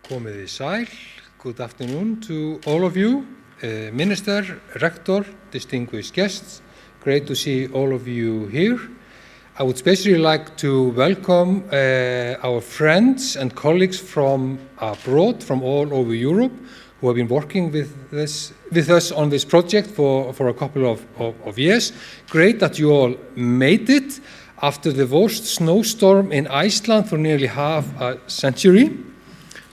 Komið þið sæl. Good afternoon to all of you. Minister, Rector, distinguished guests, great to see all of you here. I would especially like to welcome our friends and colleagues from abroad, from all over Europe, who have been working with us on this project for a couple of years. Great that you all made it after the worst snowstorm in Iceland for nearly half a century.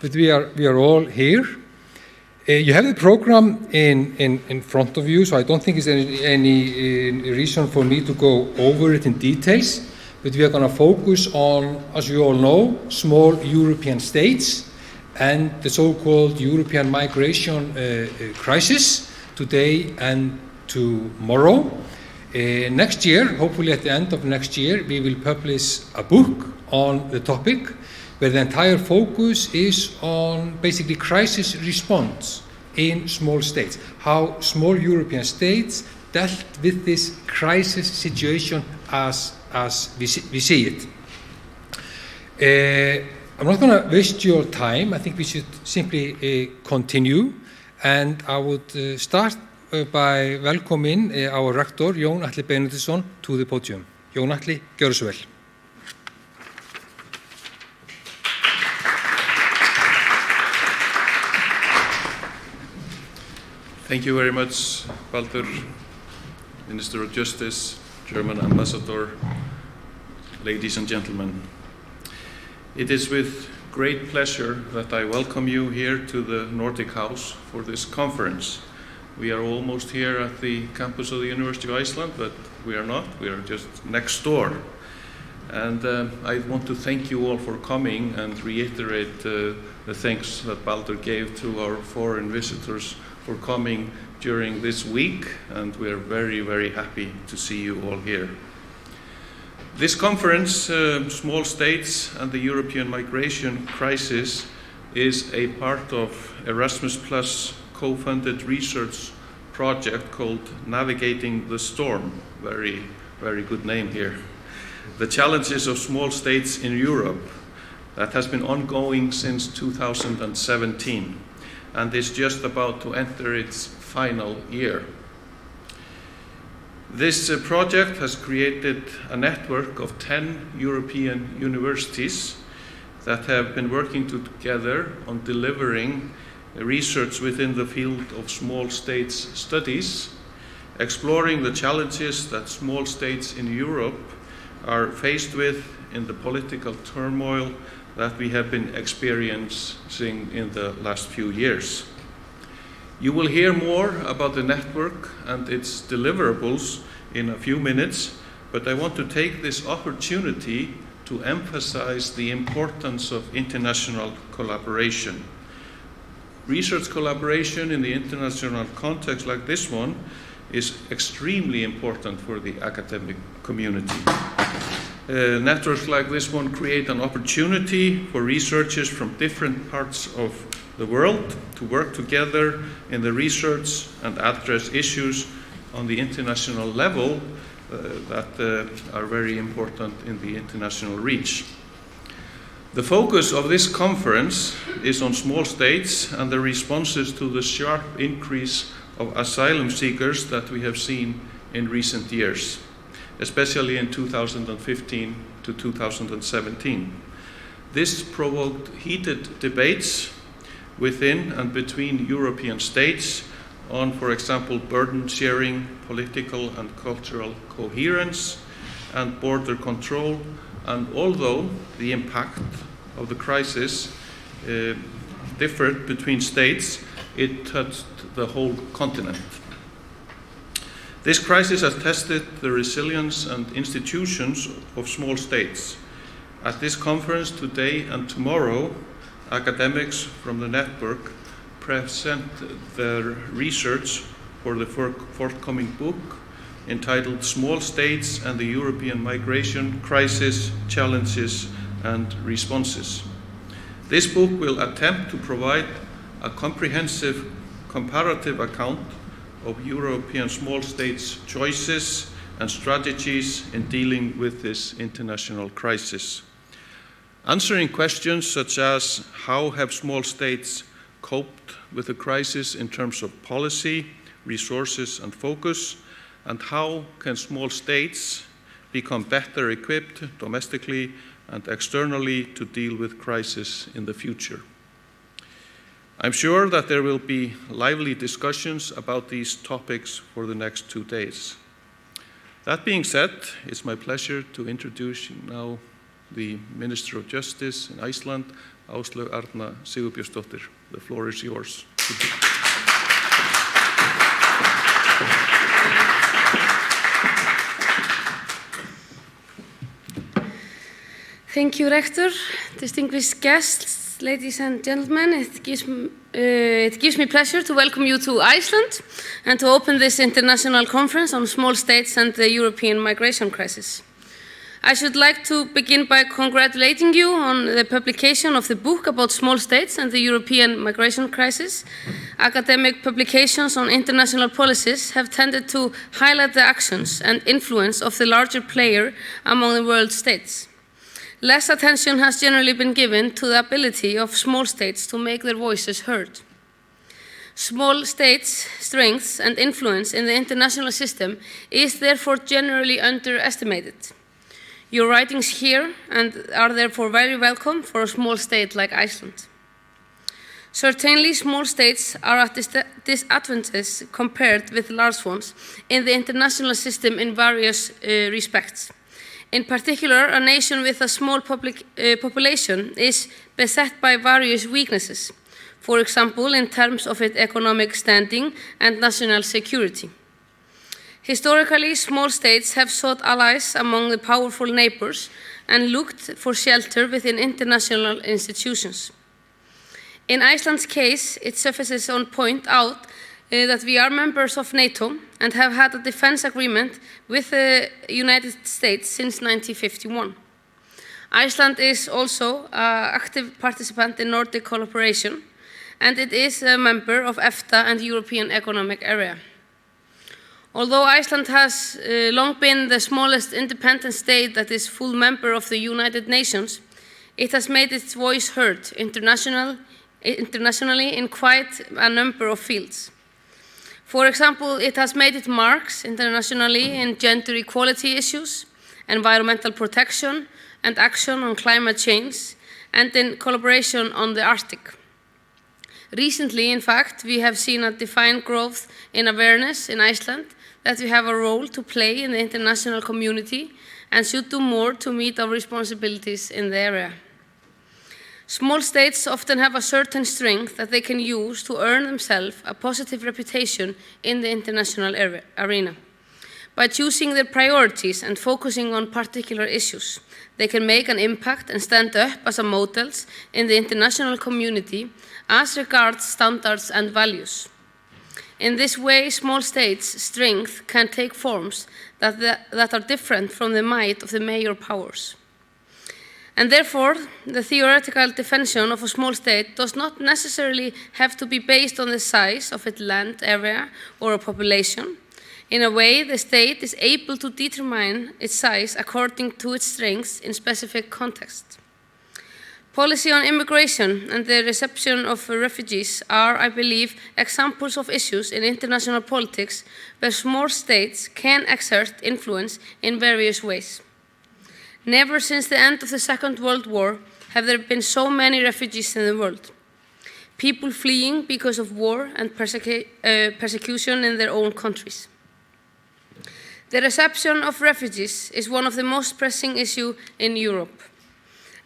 But we are all here. You have the program in front of you, so I don't think there's any reason for me to go over it in details. But we are going to focus on, as you all know, small European states and the so-called European migration crisis today and tomorrow. Next year, hopefully at the end of next year, we will publish a book on the topic, where the entire focus is on basically crisis response in small states, how small European states dealt with this crisis situation as we see it. I'm not going to waste your time. I think we should simply continue, and I would start by welcoming our rector, Jón Atli Benediktsson, to the podium. Jón Atli, gjörðu svo vel. Thank you very much, Baldur, Minister of Justice, German Ambassador, ladies and gentlemen. It is with great pleasure that I welcome you here to the Nordic House for this conference. We are almost here at the campus of the University of Iceland, but we are not. We are just next door. And I want to thank you all for coming and reiterate the thanks that Baldur gave to our foreign visitors for coming during this week, and we are very, very happy to see you all here. This conference, Small States and the European Migration Crisis, is a part of Erasmus Plus co-funded research project called Navigating the Storm. Very, very good name here. The challenges of small states in Europe, that has been ongoing since 2017. And is just about to enter its final year. This project has created a network of 10 European universities that have been working together on delivering research within the field of small states studies, exploring the challenges that small states in Europe are faced with in the political turmoil that we have been experiencing in the last few years. You will hear more about the network and its deliverables in a few minutes, but I want to take this opportunity to emphasize the importance of international collaboration. Research collaboration in the international context like this one is extremely important for the academic community. Networks like this one create an opportunity for researchers from different parts of the world to work together in the research and address issues on the international level that are very important in the international reach. The focus of this conference is on small states and the responses to the sharp increase of asylum seekers that we have seen in recent years, especially in 2015 to 2017. This provoked heated debates within and between European states on, for example, burden sharing, political and cultural coherence, and border control. And although the impact of the crisis differed between states, it touched the whole continent. This crisis has tested the resilience and institutions of small states. At this conference today and tomorrow, academics from the network present their research for the forthcoming book entitled Small States and the European Migration Crisis, Challenges and Responses. This book will attempt to provide a comprehensive comparative account of European small states' choices and strategies in dealing with this international crisis. answering questions such as how have small states coped with the crisis in terms of policy, resources, and focus, and how can small states become better equipped domestically and externally to deal with crisis in the future. I'm sure that there will be lively discussions about these topics for the next 2 days. That being said, it's my pleasure to introduce now the Minister of Justice in Iceland, Áslaug Arna Sigurbjörnsdóttir. The floor is yours. Thank you, Rector, distinguished guests, ladies and gentlemen. It gives me pleasure to welcome you to Iceland and to open this international conference on small states and the European migration crisis. I should like to begin by congratulating you on the publication of the book about small states and the European migration crisis. Academic publications on international policies have tended to highlight the actions and influence of the larger player among the world's states. Less attention has generally been given to the ability of small states to make their voices heard. Small states' strengths and influence in the international system is therefore generally underestimated. Your writings here are therefore very welcome for a small state like Iceland. Certainly, small states are at disadvantage compared with large ones in the international system in various respects. In particular, a nation with a small population is beset by various weaknesses, for example, in terms of its economic standing and national security. Historically, small states have sought allies among the powerful neighbors and looked for shelter within international institutions. In Iceland's case, it suffices to point out that we are members of NATO and have had a defense agreement with the United States since 1951. Iceland is also an active participant in Nordic cooperation, and it is a member of EFTA and the European Economic Area. Although Iceland has long been the smallest independent state that is full member of the United Nations, it has made its voice heard internationally in quite a number of fields. For example, it has made its marks internationally in gender equality issues, environmental protection, and action on climate change, and in collaboration on the Arctic. Recently, in fact, we have seen a defined growth in awareness in Iceland that we have a role to play in the international community and should do more to meet our responsibilities in the area. Small states often have a certain strength that they can use to earn themselves a positive reputation in the international arena. By choosing their priorities and focusing on particular issues, they can make an impact and stand up as a models in the international community as regards standards and values. In this way, small states' strength can take forms that are different from the might of the major powers. And therefore, the theoretical definition of a small state does not necessarily have to be based on the size of its land area or a population. In a way, the state is able to determine its size according to its strengths in specific contexts. Policy on immigration and the reception of refugees are, I believe, examples of issues in international politics where small states can exert influence in various ways. Never since the end of the Second World War have there been so many refugees in the world. People fleeing because of war and persecution in their own countries. The reception of refugees is one of the most pressing issues in Europe,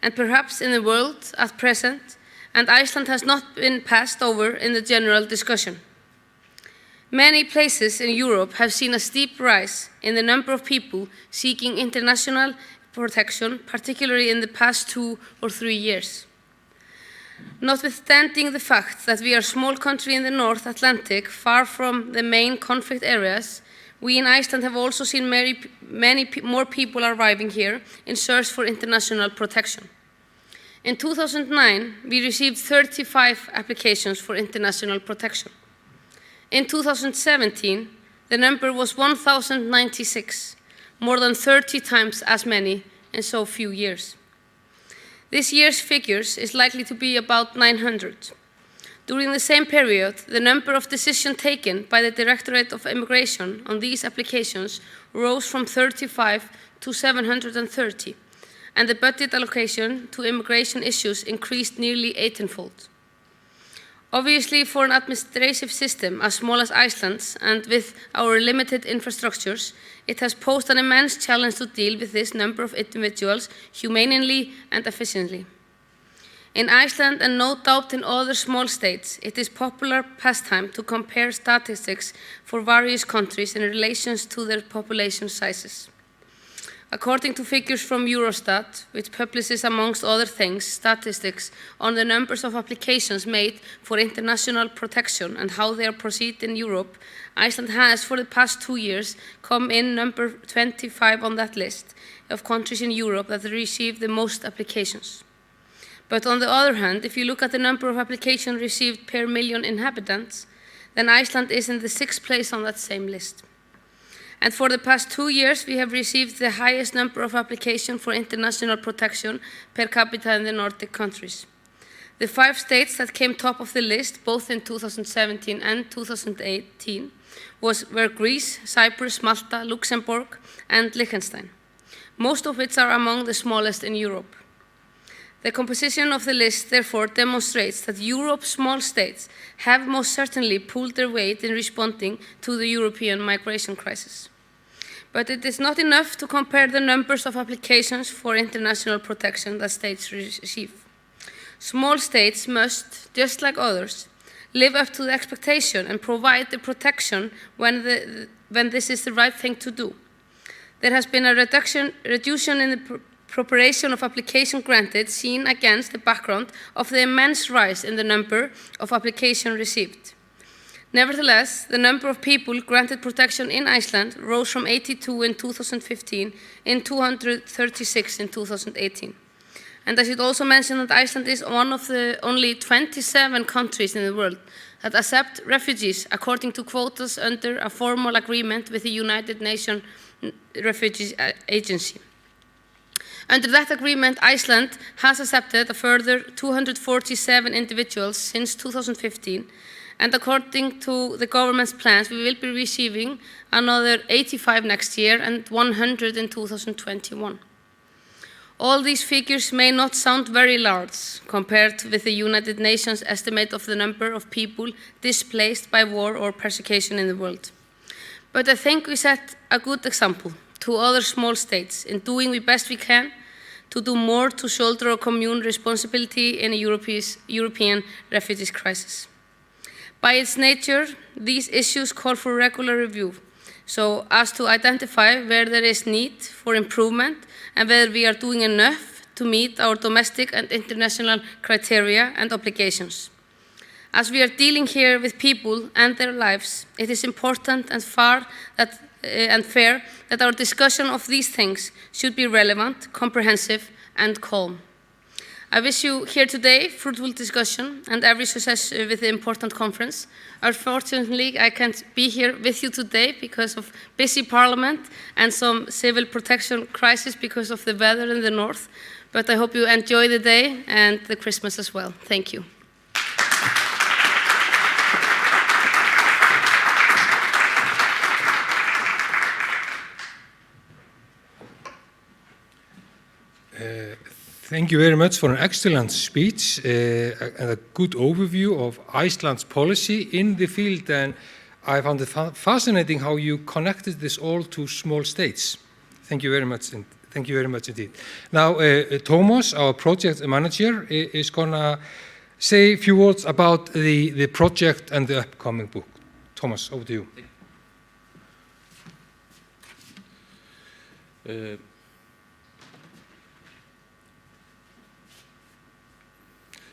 and perhaps in the world at present, and Iceland has not been passed over in the general discussion. Many places in Europe have seen a steep rise in the number of people seeking international protection, particularly in the past 2 or 3 years. Notwithstanding the fact that we are a small country in the North Atlantic, far from the main conflict areas, we in Iceland have also seen many more people arriving here in search for international protection. In 2009, we received 35 applications for international protection. In 2017, the number was 1,096, more than 30 times as many in so few years. This year's figures is likely to be about 900. During the same period, the number of decisions taken by the Directorate of Immigration on these applications rose from 35 to 730, and the budget allocation to immigration issues increased nearly 18-fold. Obviously, for an administrative system as small as Iceland's and with our limited infrastructures, it has posed an immense challenge to deal with this number of individuals humanely and efficiently. In Iceland, and no doubt in other small states, it is popular pastime to compare statistics for various countries in relation to their population sizes. According to figures from Eurostat, which publishes, amongst other things, statistics on the numbers of applications made for international protection and how they are proceeding in Europe, Iceland has, for the past 2 years, come in number 25 on that list of countries in Europe that receive the most applications. But on the other hand, if you look at the number of applications received per million inhabitants, then Iceland is in the 6th place on that same list. And for the past 2 years, we have received the highest number of applications for international protection per capita in the Nordic countries. The 5 states that came top of the list, both in 2017 and 2018, were Greece, Cyprus, Malta, Luxembourg, and Liechtenstein, most of which are among the smallest in Europe. The composition of the list, therefore, demonstrates that Europe's small states have most certainly pulled their weight in responding to the European migration crisis. But it is not enough to compare the numbers of applications for international protection that states receive. Small states must, just like others, live up to the expectation and provide the protection when this is the right thing to do. There has been a reduction in the proportion of applications granted seen against the background of the immense rise in the number of applications received. Nevertheless, the number of people granted protection in Iceland rose from 82 in 2015 to 236 in 2018. And I should also mention that Iceland is one of the only 27 countries in the world that accept refugees according to quotas under a formal agreement with the United Nations Refugee Agency. Under that agreement, Iceland has accepted a further 247 individuals since 2015, and according to the government's plans, we will be receiving another 85 next year and 100 in 2021. All these figures may not sound very large compared with the United Nations estimate of the number of people displaced by war or persecution in the world. But I think we set a good example to other small states in doing the best we can to do more to shoulder a commune responsibility in a European refugee crisis. By its nature, these issues call for regular review, so as to identify where there is need for improvement and whether we are doing enough to meet our domestic and international criteria and obligations. As we are dealing here with people and their lives, it is important and fair that our discussion of these things should be relevant, comprehensive, and calm. I wish you here today fruitful discussion and every success with the important conference. Unfortunately, I can't be here with you today because of busy Parliament and some civil protection crisis because of the weather in the north, but I hope you enjoy the day and the Christmas as well. Thank you. Thank you very much for an excellent speech and a good overview of Iceland's policy in the field, and I found it fascinating how you connected this all to small states. Thank you very much, and thank you very much indeed. Now, Thomas, our project manager, is going to say a few words about the project and the upcoming book. Thomas, over to you.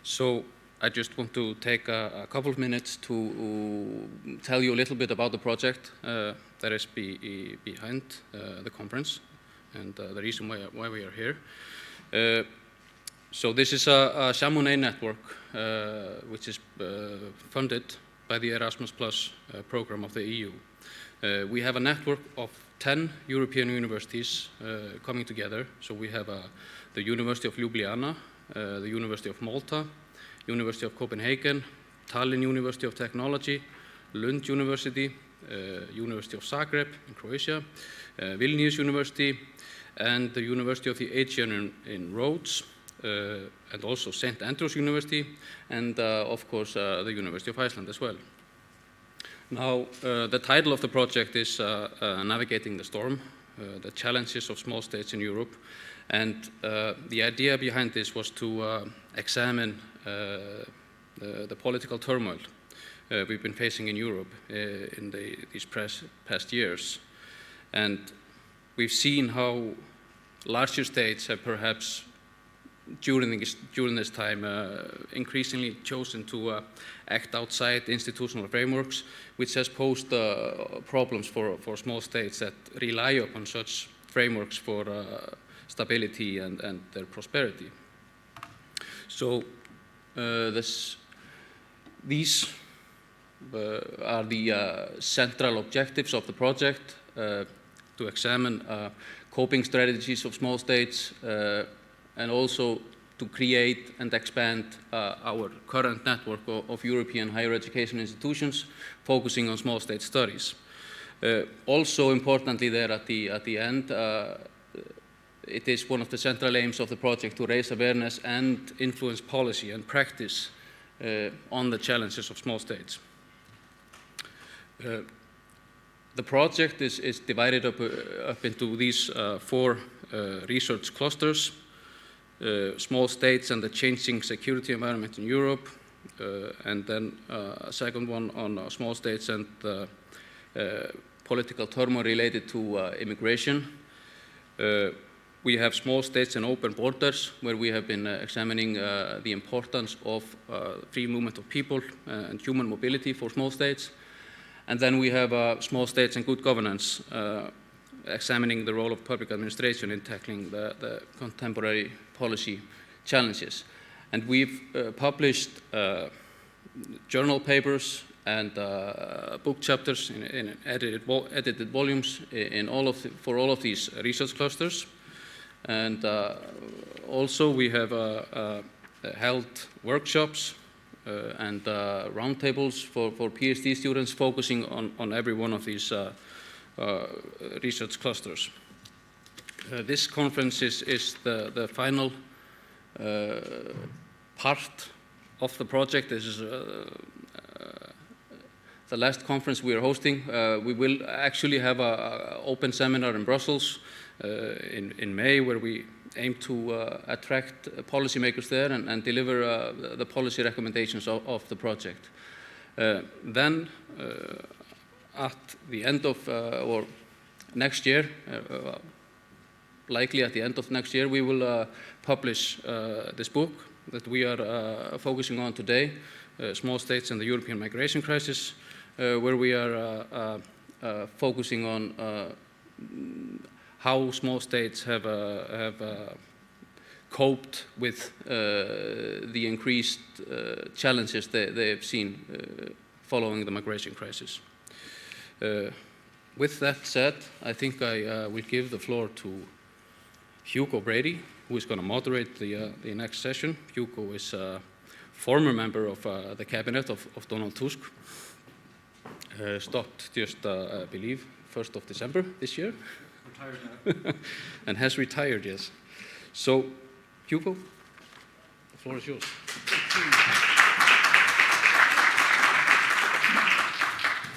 So I just want to take a couple of minutes to tell you a little bit about the project that is behind the conference and the reason why we are here. So this is a Chamonix network which is funded by the Erasmus Plus program of the EU. We have a network of 10 European universities coming together. So we have the University of Ljubljana, the University of Malta, University of Copenhagen, Tallinn University of Technology, Lund University, University of Zagreb in Croatia, Vilnius University, and the University of the Aegean in Rhodes, and also St. Andrews University, and of course the University of Iceland as well. Now, the title of the project is Navigating the Storm, the Challenges of Small States in Europe, and the idea behind this was to examine the political turmoil we've been facing in Europe in these past years. And we've seen how larger states have perhaps during this time increasingly chosen to act outside institutional frameworks, which has posed problems for small states that rely upon such frameworks for stability and their prosperity. So these are the central objectives of the project, to examine coping strategies of small states, and also to create and expand our current network of European higher education institutions focusing on small state studies. Also importantly there at the end, it is one of the central aims of the project to raise awareness and influence policy and practice on the challenges of small states. The project is divided up into these 4 research clusters: small states and the changing security environment in Europe, and then a second one on small states and political turmoil related to immigration. We have small states and open borders, where we have been examining the importance of free movement of people and human mobility for small states. And then we have small states and good governance, examining the role of public administration in tackling the contemporary policy challenges. And we've published journal papers and book chapters in edited volumes for all of these research clusters. And also we have held workshops and roundtables for PhD students focusing on every one of these research clusters. This conference is the final part of the project. This is the last conference we are hosting. We will actually have an open seminar in Brussels in May, where we aim to attract policymakers there and deliver the policy recommendations of the project. Then, at the end of, or next year, likely at the end of next year, we will publish this book that we are focusing on today, Small States and the European Migration Crisis, where we are focusing on how small states have coped with the increased challenges they have seen following the migration crisis. With that said, I think I will give the floor to Hugo Brady, who is going to moderate the next session. Hugo is a former member of the cabinet of Donald Tusk. Stopped just, I believe, 1st of December this year. Retired now. And has retired, yes. So, Hugo, the floor is yours.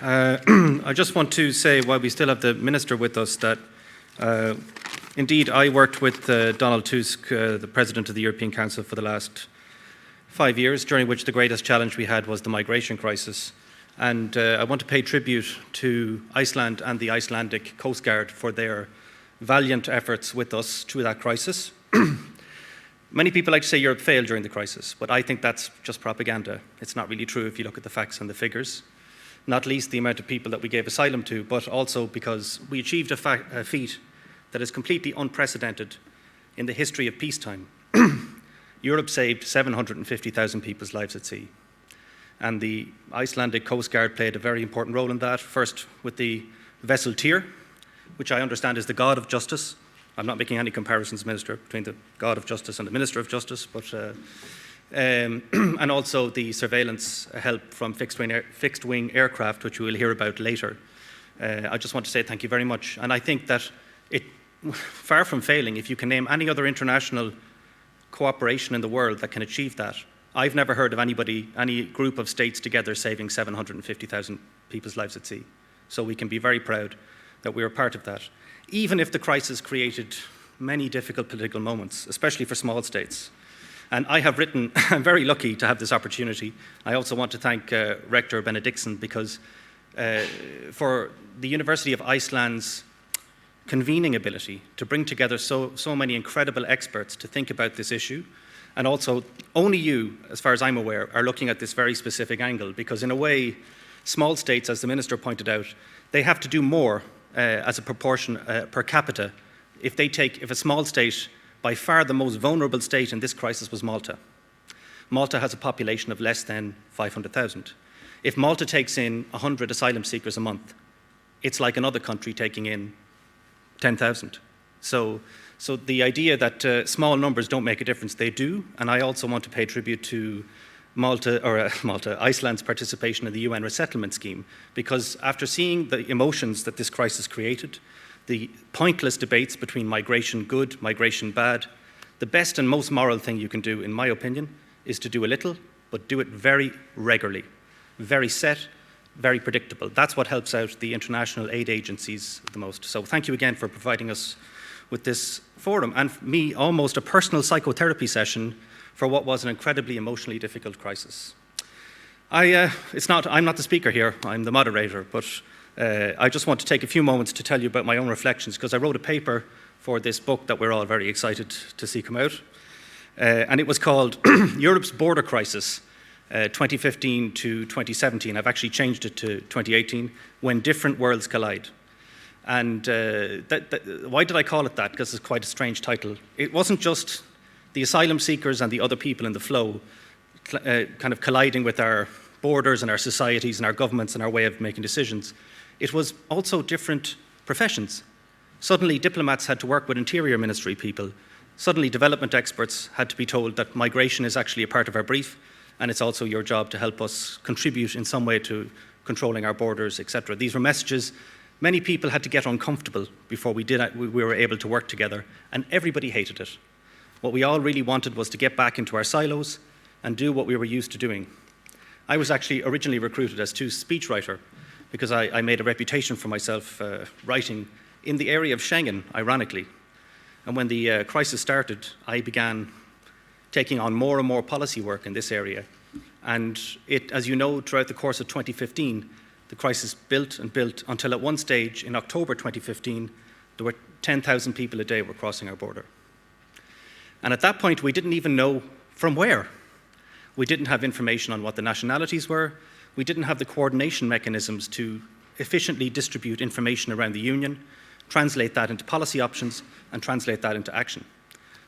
I just want to say, while we still have the Minister with us, that indeed I worked with Donald Tusk, the President of the European Council, for the last 5 years, during which the greatest challenge we had was the migration crisis. And I want to pay tribute to Iceland and the Icelandic Coast Guard for their valiant efforts with us through that crisis. Many people like to say Europe failed during the crisis, but I think that's just propaganda. It's not really true if you look at the facts and the figures, not least the amount of people that we gave asylum to, but also because we achieved a feat that is completely unprecedented in the history of peacetime. Europe saved 750,000 people's lives at sea. And the Icelandic Coast Guard played a very important role in that, first with the vessel Tyr, which I understand is the god of justice, I'm not making any comparisons, Minister, between the God of Justice and the Minister of Justice, but and also the surveillance help from fixed-wing aircraft, which we will hear about later. I just want to say thank you very much. And I think that far from failing, if you can name any other international cooperation in the world that can achieve that, I've never heard of any group of states together saving 750,000 people's lives at sea. So we can be very proud that we were part of that. Even if the crisis created many difficult political moments, especially for small states. And I have written, I'm very lucky to have this opportunity. I also want to thank Rector Benediktsson because for the University of Iceland's convening ability to bring together so many incredible experts to think about this issue. And also, only you, as far as I'm aware, are looking at this very specific angle, because in a way, small states, as the Minister pointed out, they have to do more as a proportion per capita if a small state, by far the most vulnerable state in this crisis was Malta. Malta has a population of less than 500,000. If Malta takes in 100 asylum seekers a month, it's like another country taking in 10,000. So the idea that small numbers don't make a difference, they do. And I also want to pay tribute to Iceland's participation in the UN resettlement scheme, because after seeing the emotions that this crisis created, the pointless debates between migration good, migration bad, the best and most moral thing you can do, in my opinion, is to do a little, but do it very regularly, very set, very predictable. That's what helps out the international aid agencies the most. So thank you again for providing us with this forum, and for me, almost a personal psychotherapy session for what was an incredibly emotionally difficult crisis. I'm not the speaker here, I'm the moderator, but I just want to take a few moments to tell you about my own reflections, because I wrote a paper for this book that we're all very excited to see come out. And it was called Europe's Border Crisis, 2015 to 2017. I've actually changed it to 2018, When Different Worlds Collide. And why did I call it that? Because it's quite a strange title. It wasn't just the asylum seekers and the other people in the flow kind of colliding with our borders and our societies and our governments and our way of making decisions. It was also different professions. Suddenly, diplomats had to work with interior ministry people. Suddenly, development experts had to be told that migration is actually a part of our brief, and it's also your job to help us contribute in some way to controlling our borders, etc. These were messages. Many people had to get uncomfortable before we were able to work together, and everybody hated it. What we all really wanted was to get back into our silos and do what we were used to doing. I was actually originally recruited as TU's speechwriter because I made a reputation for myself writing in the area of Schengen, ironically. And when the crisis started, I began taking on more and more policy work in this area. And as you know, throughout the course of 2015, the crisis built and built until at one stage in October 2015, there were 10,000 people a day were crossing our border. And at that point, we didn't even know from where. We didn't have information on what the nationalities were. We didn't have the coordination mechanisms to efficiently distribute information around the Union, translate that into policy options, and translate that into action.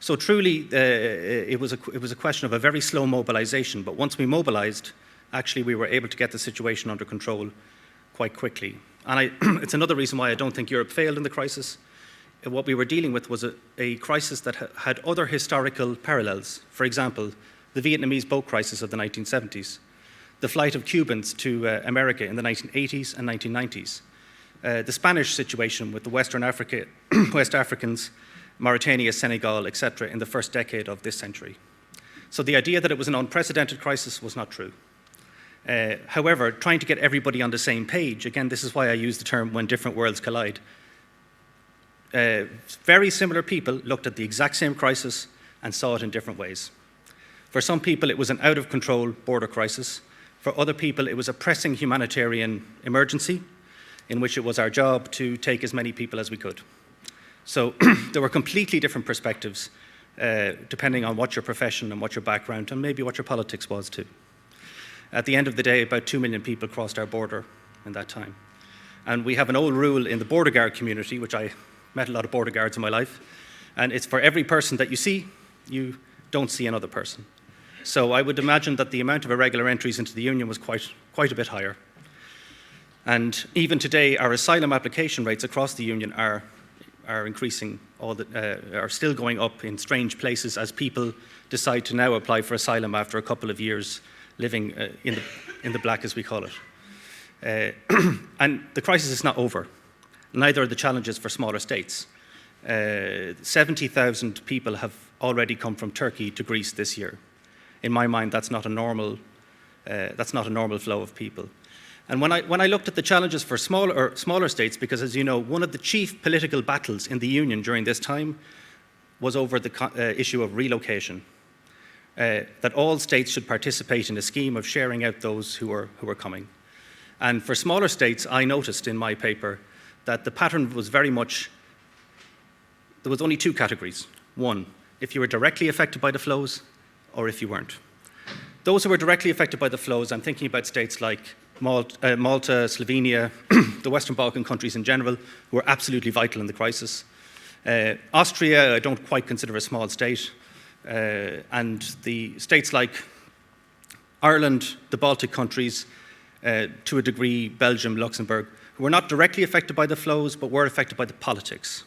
So truly, it was a question of a very slow mobilization, but once we mobilized, actually we were able to get the situation under control quite quickly. And it's another reason why I don't think Europe failed in the crisis. What we were dealing with was a crisis that had other historical parallels. For example, the Vietnamese boat crisis of the 1970s, the flight of Cubans to America in the 1980s and 1990s, the Spanish situation with the West Africans, Mauritania, Senegal, etc., in the first decade of this century. So the idea that it was an unprecedented crisis was not true. However, trying to get everybody on the same page, again, this is why I use the term when different worlds collide. Very similar people looked at the exact same crisis and saw it in different ways. For some people, it was an out-of-control border crisis. For other people, it was a pressing humanitarian emergency in which it was our job to take as many people as we could. So there were completely different perspectives depending on what your profession and what your background and maybe what your politics was too. At the end of the day, about 2 million people crossed our border in that time. And we have an old rule in the border guard community, which I met a lot of border guards in my life, and it's for every person that you see, you don't see another person. So I would imagine that the amount of irregular entries into the Union was quite a bit higher. And even today, our asylum application rates across the Union are are increasing, are still going up in strange places as people decide to now apply for asylum after a couple of years living in the black, as we call it. And the crisis is not over. Neither are the challenges for smaller states. 70,000 people have already come from Turkey to Greece this year. In my mind, that's not a normal flow of people. And when I looked at the challenges for smaller states, because as you know, one of the chief political battles in the Union during this time was over the issue of relocation, that all states should participate in a scheme of sharing out those who are coming. And for smaller states, I noticed in my paper that the pattern was very much, there was only two categories. One, if you were directly affected by the flows, or if you weren't. Those who were directly affected by the flows, I'm thinking about states like Malta, Slovenia, the Western Balkan countries in general, who are absolutely vital in the crisis. Austria, I don't quite consider a small state. And the states like Ireland, the Baltic countries, to a degree, Belgium, Luxembourg, who were not directly affected by the flows, but were affected by the politics.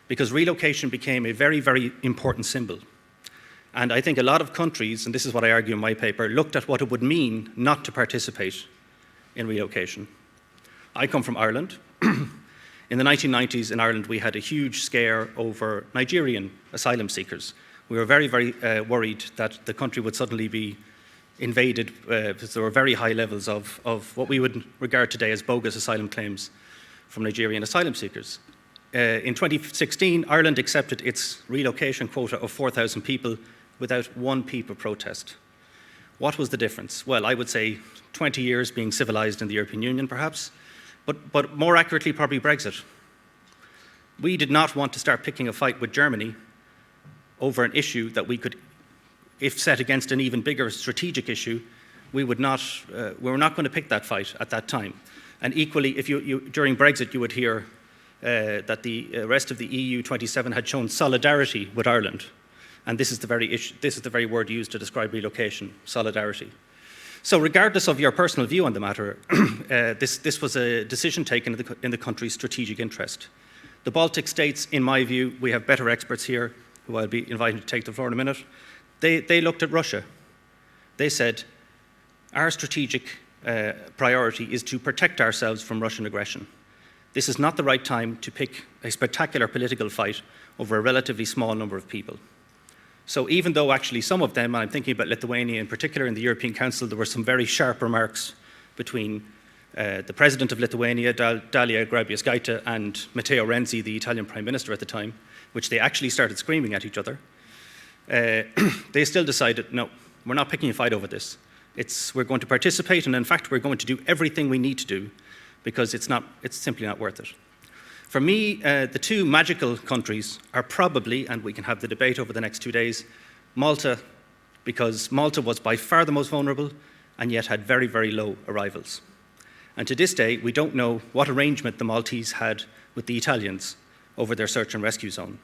Because relocation became a very, very important symbol. And I think a lot of countries, and this is what I argue in my paper, looked at what it would mean not to participate in relocation. I come from Ireland. In the 1990s in Ireland, we had a huge scare over Nigerian asylum seekers. We were very, very worried that the country would suddenly be invaded because there were very high levels of what we would regard today as bogus asylum claims from Nigerian asylum seekers. In 2016, Ireland accepted its relocation quota of 4,000 people without one peep of protest. What was the difference? Well, I would say 20 years being civilized in the European Union, perhaps, but more accurately, probably Brexit. We did not want to start picking a fight with Germany over an issue that we could, if set against an even bigger strategic issue, we were not going to pick that fight at that time. And equally, if during Brexit, you would hear that the rest of the EU 27 had shown solidarity with Ireland. And this is the very word used to describe relocation, solidarity. So regardless of your personal view on the matter, this was a decision taken in the country's strategic interest. The Baltic states, in my view, we have better experts here, who I'll be inviting to take the floor in a minute. They looked at Russia. They said, our strategic priority is to protect ourselves from Russian aggression. This is not the right time to pick a spectacular political fight over a relatively small number of people. So even though actually some of them, and I'm thinking about Lithuania in particular in the European Council, there were some very sharp remarks between the president of Lithuania, Dalia Grybauskaitė, and Matteo Renzi, the Italian prime minister at the time, which they actually started screaming at each other. They still decided, no, we're not picking a fight over this. We're going to participate, and in fact, we're going to do everything we need to do because it's simply not worth it. For me, the two magical countries are probably, and we can have the debate over the next 2 days, Malta, because Malta was by far the most vulnerable and yet had very, very low arrivals. And to this day, we don't know what arrangement the Maltese had with the Italians over their search and rescue zone,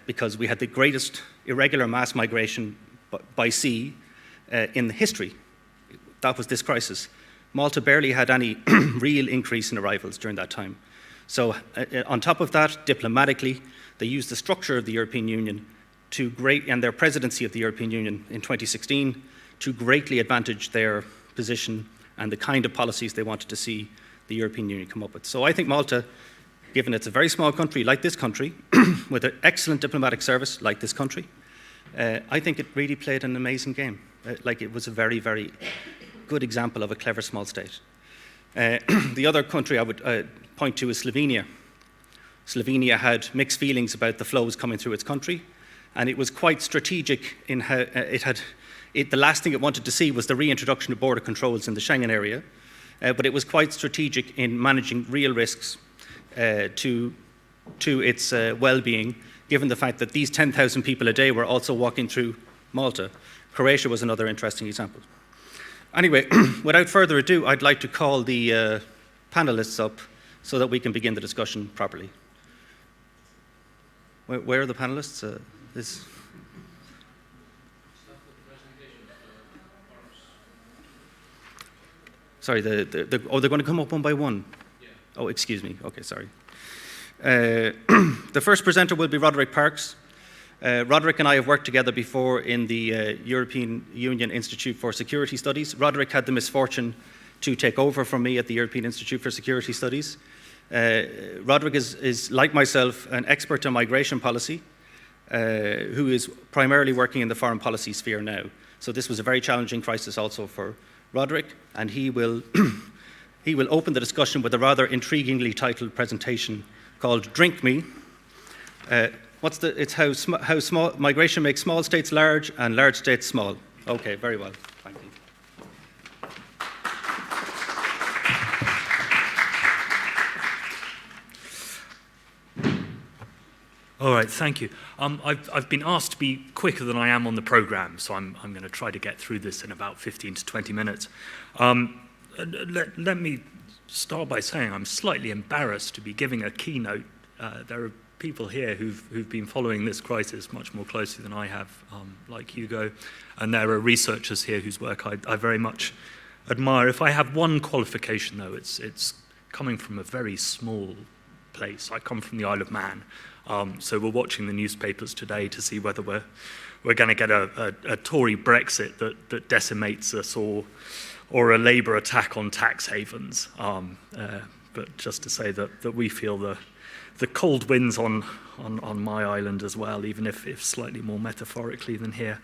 because we had the greatest irregular mass migration by sea in history. That was this crisis. Malta barely had any real increase in arrivals during that time. So on top of that, diplomatically, they used the structure of the European Union and their presidency of the European Union in 2016 to greatly advantage their position and the kind of policies they wanted to see the European Union come up with. So I think Malta, given it's a very small country like this country, with an excellent diplomatic service like this country, I think it really played an amazing game. It was a very, very good example of a clever small state. The other country I would point to is Slovenia. Slovenia had mixed feelings about the flows coming through its country, and it was quite strategic in how the last thing it wanted to see was the reintroduction of border controls in the Schengen area, but it was quite strategic in managing real risks to its well-being, given the fact that these 10,000 people a day were also walking through Malta. Croatia was another interesting example. Anyway, without further ado, I'd like to call the panelists up so that we can begin the discussion properly. Where are the panelists? Sorry, they're going to come up one by one? Yeah. Oh, excuse me. Okay, sorry. The first presenter will be Roderick Parks. Roderick and I have worked together before in the European Union Institute for Security Studies. Roderick had the misfortune to take over from me at the European Institute for Security Studies. Roderick is, like myself, an expert on migration policy, who is primarily working in the foreign policy sphere now. So this was a very challenging crisis also for Roderick, and he will, he will open the discussion with a rather intriguingly titled presentation called Drink Me. It's how small migration makes small states large and large states small. Okay, very well. Thank you. All right, thank you. I've been asked to be quicker than I am on the program, so I'm going to try to get through this in about 15 to 20 minutes. Let me start by saying I'm slightly embarrassed to be giving a keynote. There are people here who've been following this crisis much more closely than I have, like Hugo, and there are researchers here whose work I very much admire. If I have one qualification, though, it's coming from a very small place. I come from the Isle of Man. So we're watching the newspapers today to see whether we're going to get a Tory Brexit that decimates us, or a Labour attack on tax havens. But just to say that we feel the cold winds on my island as well, even if slightly more metaphorically than here.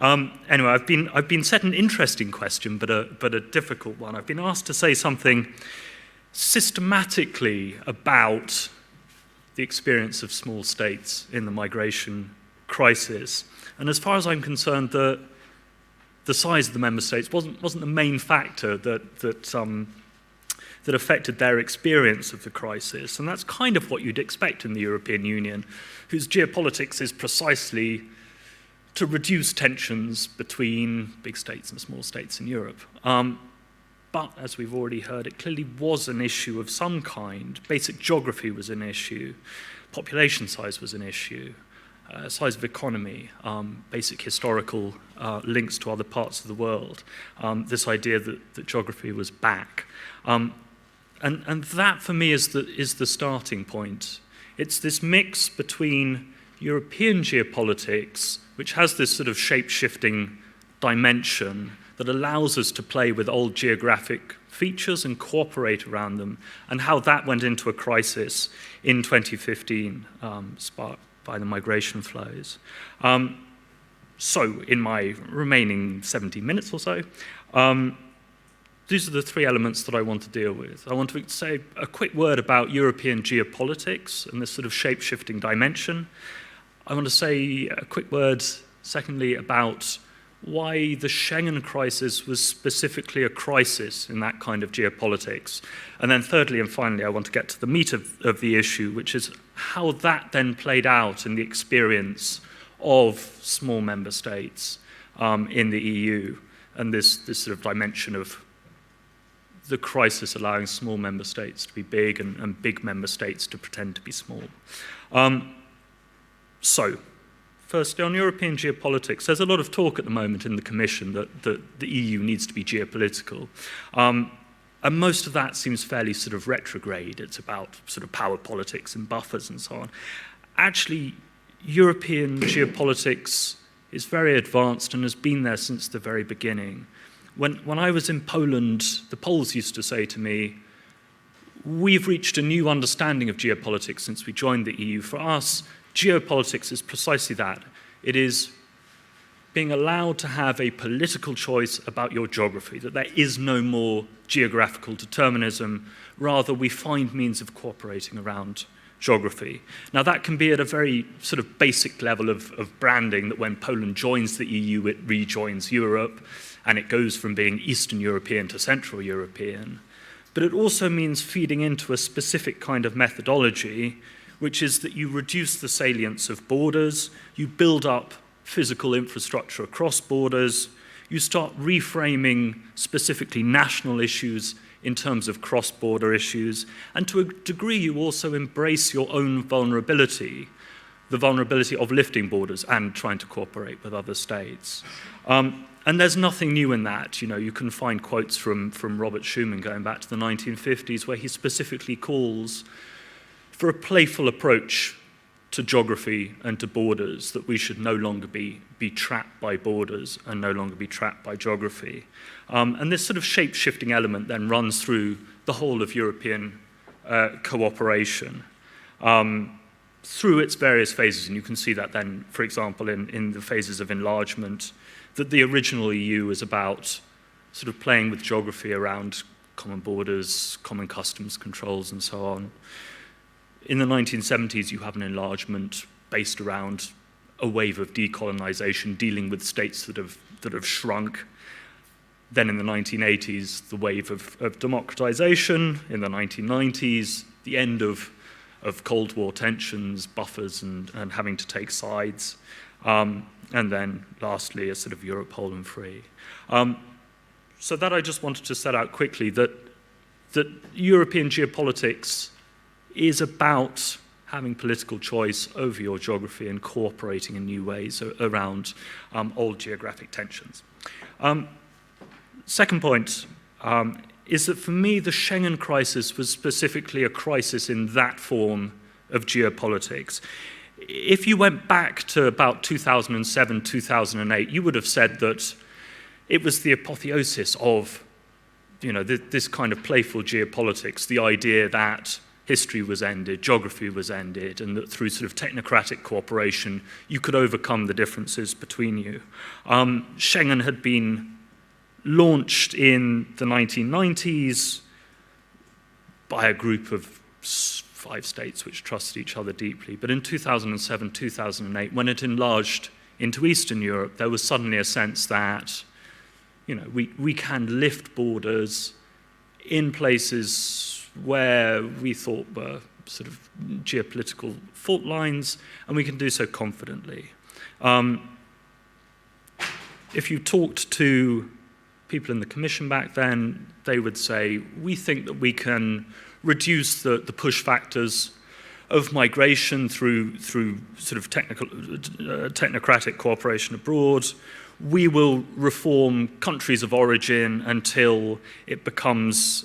Anyway, I've been set an interesting question, but a difficult one. I've been asked to say something systematically about the experience of small states in the migration crisis. And as far as I'm concerned, the size of the member states wasn't the main factor that affected their experience of the crisis. And that's kind of what you'd expect in the European Union, whose geopolitics is precisely to reduce tensions between big states and small states in Europe. But, as we've already heard, it clearly was an issue of some kind. Basic geography was an issue. Population size was an issue. Size of economy, basic historical links to other parts of the world. This idea that geography was back. And that, for me, is the starting point. It's this mix between European geopolitics, which has this sort of shape-shifting dimension that allows us to play with old geographic features and cooperate around them, and how that went into a crisis in 2015, sparked by the migration flows. So, in my remaining 70 minutes or so, these are the three elements that I want to deal with. I want to say a quick word about European geopolitics and this sort of shape-shifting dimension. I want to say a quick word, secondly, about why the Schengen crisis was specifically a crisis in that kind of geopolitics. And then thirdly and finally, I want to get to the meat of the issue, which is how that then played out in the experience of small member states in the EU, and this sort of dimension of the crisis allowing small member states to be big and big member states to pretend to be small. So, firstly, on European geopolitics, there's a lot of talk at the moment in the Commission that the EU needs to be geopolitical. And most of that seems fairly sort of retrograde. It's about sort of power politics and buffers and so on. Actually, European geopolitics is very advanced and has been there since the very beginning. When I was in Poland, the Poles used to say to me, we've reached a new understanding of geopolitics since we joined the EU. For us, geopolitics is precisely that. It is being allowed to have a political choice about your geography, that there is no more geographical determinism. Rather, we find means of cooperating around geography. Now, that can be at a very sort of basic level of branding, that when Poland joins the EU, it rejoins Europe, and it goes from being Eastern European to Central European. But it also means feeding into a specific kind of methodology, which is that you reduce the salience of borders, you build up physical infrastructure across borders, you start reframing specifically national issues in terms of cross-border issues, and to a degree you also embrace your own vulnerability, the vulnerability of lifting borders and trying to cooperate with other states. And there's nothing new in that. You know, you can find quotes from Robert Schuman going back to the 1950s where he specifically calls for a playful approach to geography and to borders, that we should no longer be trapped by borders and no longer be trapped by geography. And this sort of shape-shifting element then runs through the whole of European cooperation through its various phases. And you can see that then, for example, in the phases of enlargement, that the original EU is about sort of playing with geography around common borders, common customs controls, and so on. In the 1970s, you have an enlargement based around a wave of decolonization, dealing with states that have shrunk. Then in the 1980s, the wave of democratization. In the 1990s, the end of Cold War tensions, buffers, and having to take sides. And then lastly, a sort of Europe whole and free. So that I just wanted to set out quickly, that European geopolitics is about having political choice over your geography and cooperating in new ways around old geographic tensions. Second point is that for me, the Schengen crisis was specifically a crisis in that form of geopolitics. If you went back to about 2007, 2008, you would have said that it was the apotheosis of, this kind of playful geopolitics, the idea that history was ended, geography was ended, and that through sort of technocratic cooperation, you could overcome the differences between you. Schengen had been launched in the 1990s by a group of 5 states which trusted each other deeply. But in 2007, 2008, when it enlarged into Eastern Europe, there was suddenly a sense that, we can lift borders in places where we thought were sort of geopolitical fault lines, and we can do so confidently. If you talked to people in the Commission back then, they would say, we think that we can reduce the push factors of migration through sort of technocratic cooperation abroad. We will reform countries of origin until it becomes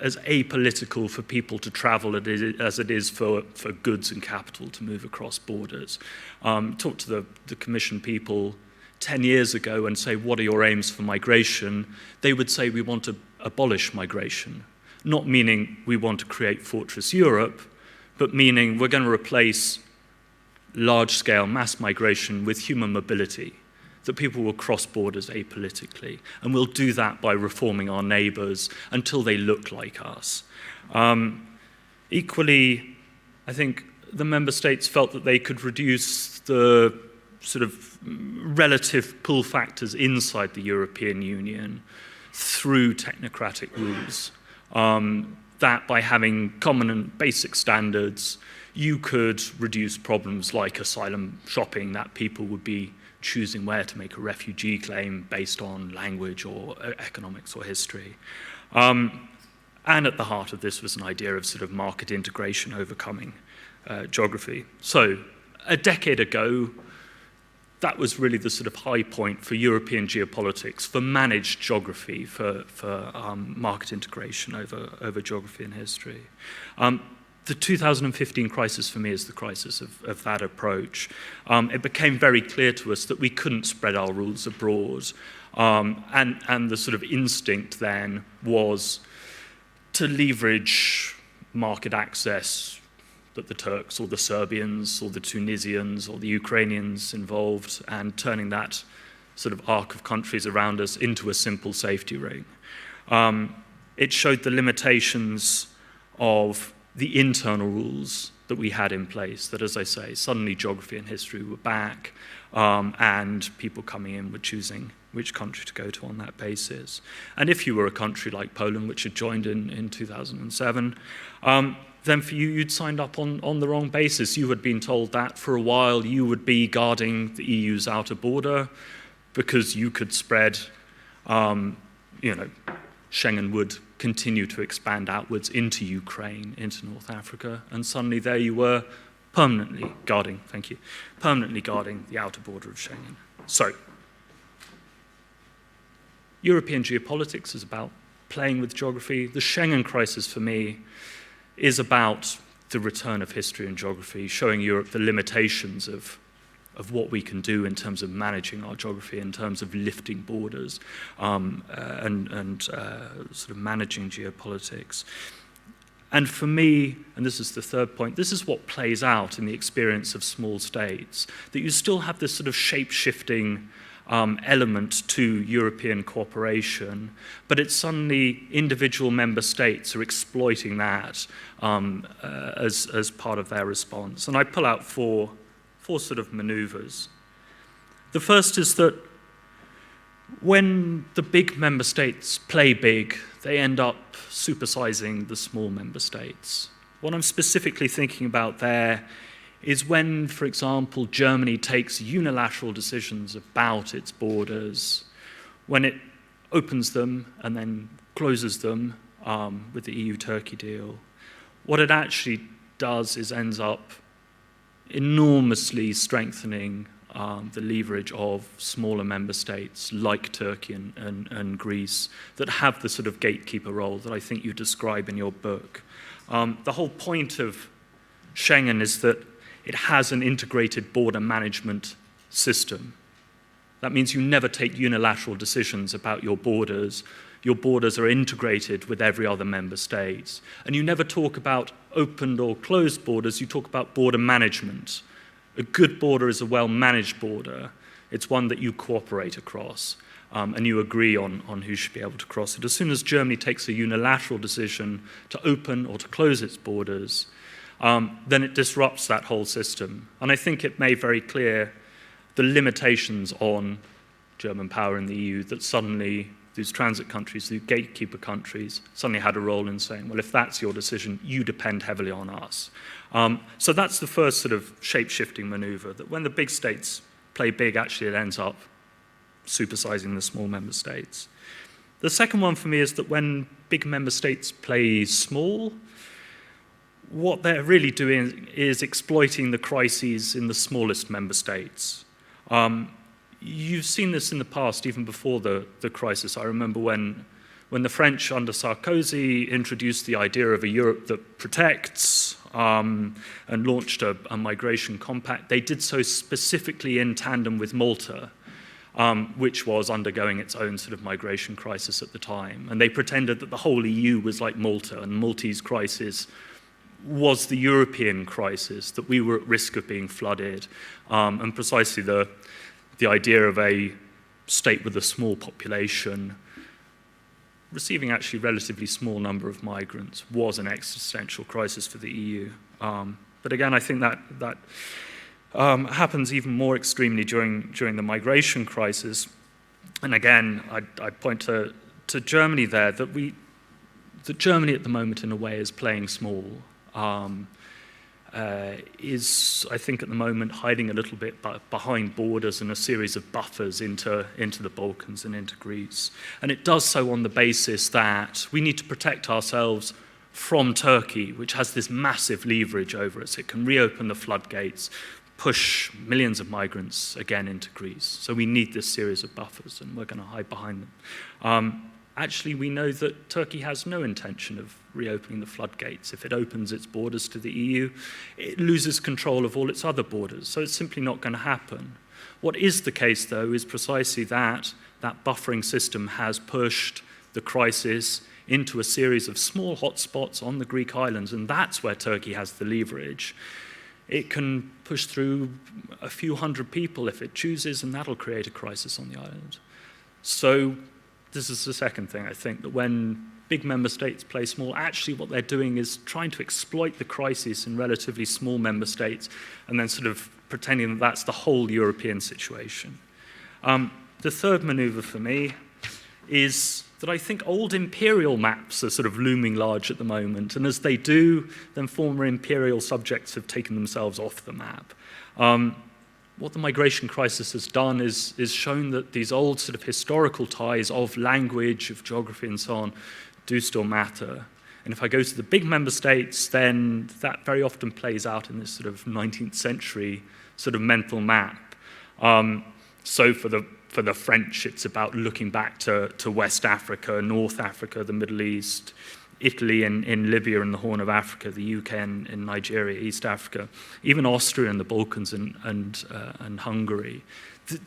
as apolitical for people to travel as it is for goods and capital to move across borders. Talk to the Commission people 10 years ago and say, what are your aims for migration? They would say, we want to abolish migration. Not meaning we want to create Fortress Europe, but meaning we're going to replace large-scale mass migration with human mobility, that people will cross borders apolitically. And we'll do that by reforming our neighbors until they look like us. Equally, I think the member states felt that they could reduce the sort of relative pull factors inside the European Union through technocratic rules. That by having common and basic standards, you could reduce problems like asylum shopping, that people would be choosing where to make a refugee claim based on language or economics or history. And at the heart of this was an idea of sort of market integration overcoming geography. So a decade ago, that was really the sort of high point for European geopolitics, for managed geography, for market integration over geography and history. The 2015 crisis for me is the crisis of that approach. It became very clear to us that we couldn't spread our rules abroad. And the sort of instinct then was to leverage market access that the Turks or the Serbians or the Tunisians or the Ukrainians involved, and turning that sort of arc of countries around us into a simple safety ring. It showed the limitations of the internal rules that we had in place, that, as I say, suddenly geography and history were back, and people coming in were choosing which country to go to on that basis. And if you were a country like Poland, which had joined in 2007, then for you, you'd signed up on the wrong basis. You had been told that for a while you would be guarding the EU's outer border because you could spread, Schengen would continue to expand outwards into Ukraine, into North Africa, and suddenly there you were permanently guarding the outer border of Schengen. So, European geopolitics is about playing with geography. The Schengen crisis for me is about the return of history and geography, showing Europe the limitations of what we can do in terms of managing our geography, in terms of lifting borders, and sort of managing geopolitics. And for me, and this is the third point, this is what plays out in the experience of small states, that you still have this sort of shape-shifting element to European cooperation, but it's suddenly individual member states are exploiting that as part of their response. And I pull out four sort of maneuvers. The first is that when the big member states play big, they end up supersizing the small member states. What I'm specifically thinking about there is when, for example, Germany takes unilateral decisions about its borders, when it opens them and then closes them with the EU-Turkey deal. What it actually does is ends up enormously strengthening the leverage of smaller member states like Turkey and Greece that have the sort of gatekeeper role that I think you describe in your book. The whole point of Schengen is that it has an integrated border management system. That means you never take unilateral decisions about your borders. Your borders are integrated with every other member state. And you never talk about opened or closed borders, you talk about border management. A good border is a well-managed border. It's one that you cooperate across, and you agree on who should be able to cross it. As soon as Germany takes a unilateral decision to open or to close its borders, then it disrupts that whole system. And I think it made very clear the limitations on German power in the EU, that suddenly these transit countries, the gatekeeper countries, suddenly had a role in saying, well, if that's your decision, you depend heavily on us. So that's the first sort of shape-shifting maneuver, that when the big states play big, actually it ends up supersizing the small member states. The second one for me is that when big member states play small, what they're really doing is exploiting the crises in the smallest member states. You've seen this in the past, even before the crisis. I remember when the French under Sarkozy introduced the idea of a Europe that protects and launched a migration compact, they did so specifically in tandem with Malta, which was undergoing its own sort of migration crisis at the time. And they pretended that the whole EU was like Malta, and Maltese crisis was the European crisis, that we were at risk of being flooded. And precisely the idea of a state with a small population receiving actually a relatively small number of migrants was an existential crisis for the EU. But again, I think that happens even more extremely during the migration crisis. And again, I point to Germany there, that Germany at the moment in a way is playing small. Is, I think, at the moment hiding a little bit behind borders and a series of buffers into the Balkans and into Greece. And it does so on the basis that we need to protect ourselves from Turkey, which has this massive leverage over us. It can reopen the floodgates, push millions of migrants again into Greece. So we need this series of buffers, and we're going to hide behind them. Actually, we know that Turkey has no intention of reopening the floodgates. If it opens its borders to the EU, it loses control of all its other borders. So it's simply not going to happen. What is the case, though, is precisely that buffering system has pushed the crisis into a series of small hotspots on the Greek islands, and that's where Turkey has the leverage. It can push through a few hundred people if it chooses, and that'll create a crisis on the island. So this is the second thing, I think, that when big member states play small, actually what they're doing is trying to exploit the crisis in relatively small member states and then sort of pretending that that's the whole European situation. The third maneuver for me is that I think old imperial maps are sort of looming large at the moment, and as they do, then former imperial subjects have taken themselves off the map. What the migration crisis has done is shown that these old sort of historical ties of language, of geography and so on do still matter. And if I go to the big member states, then that very often plays out in this sort of 19th century sort of mental map. So for the French, it's about looking back to West Africa, North Africa, the Middle East. Italy in Libya and the Horn of Africa, the UK in Nigeria, East Africa, even Austria and the Balkans and Hungary.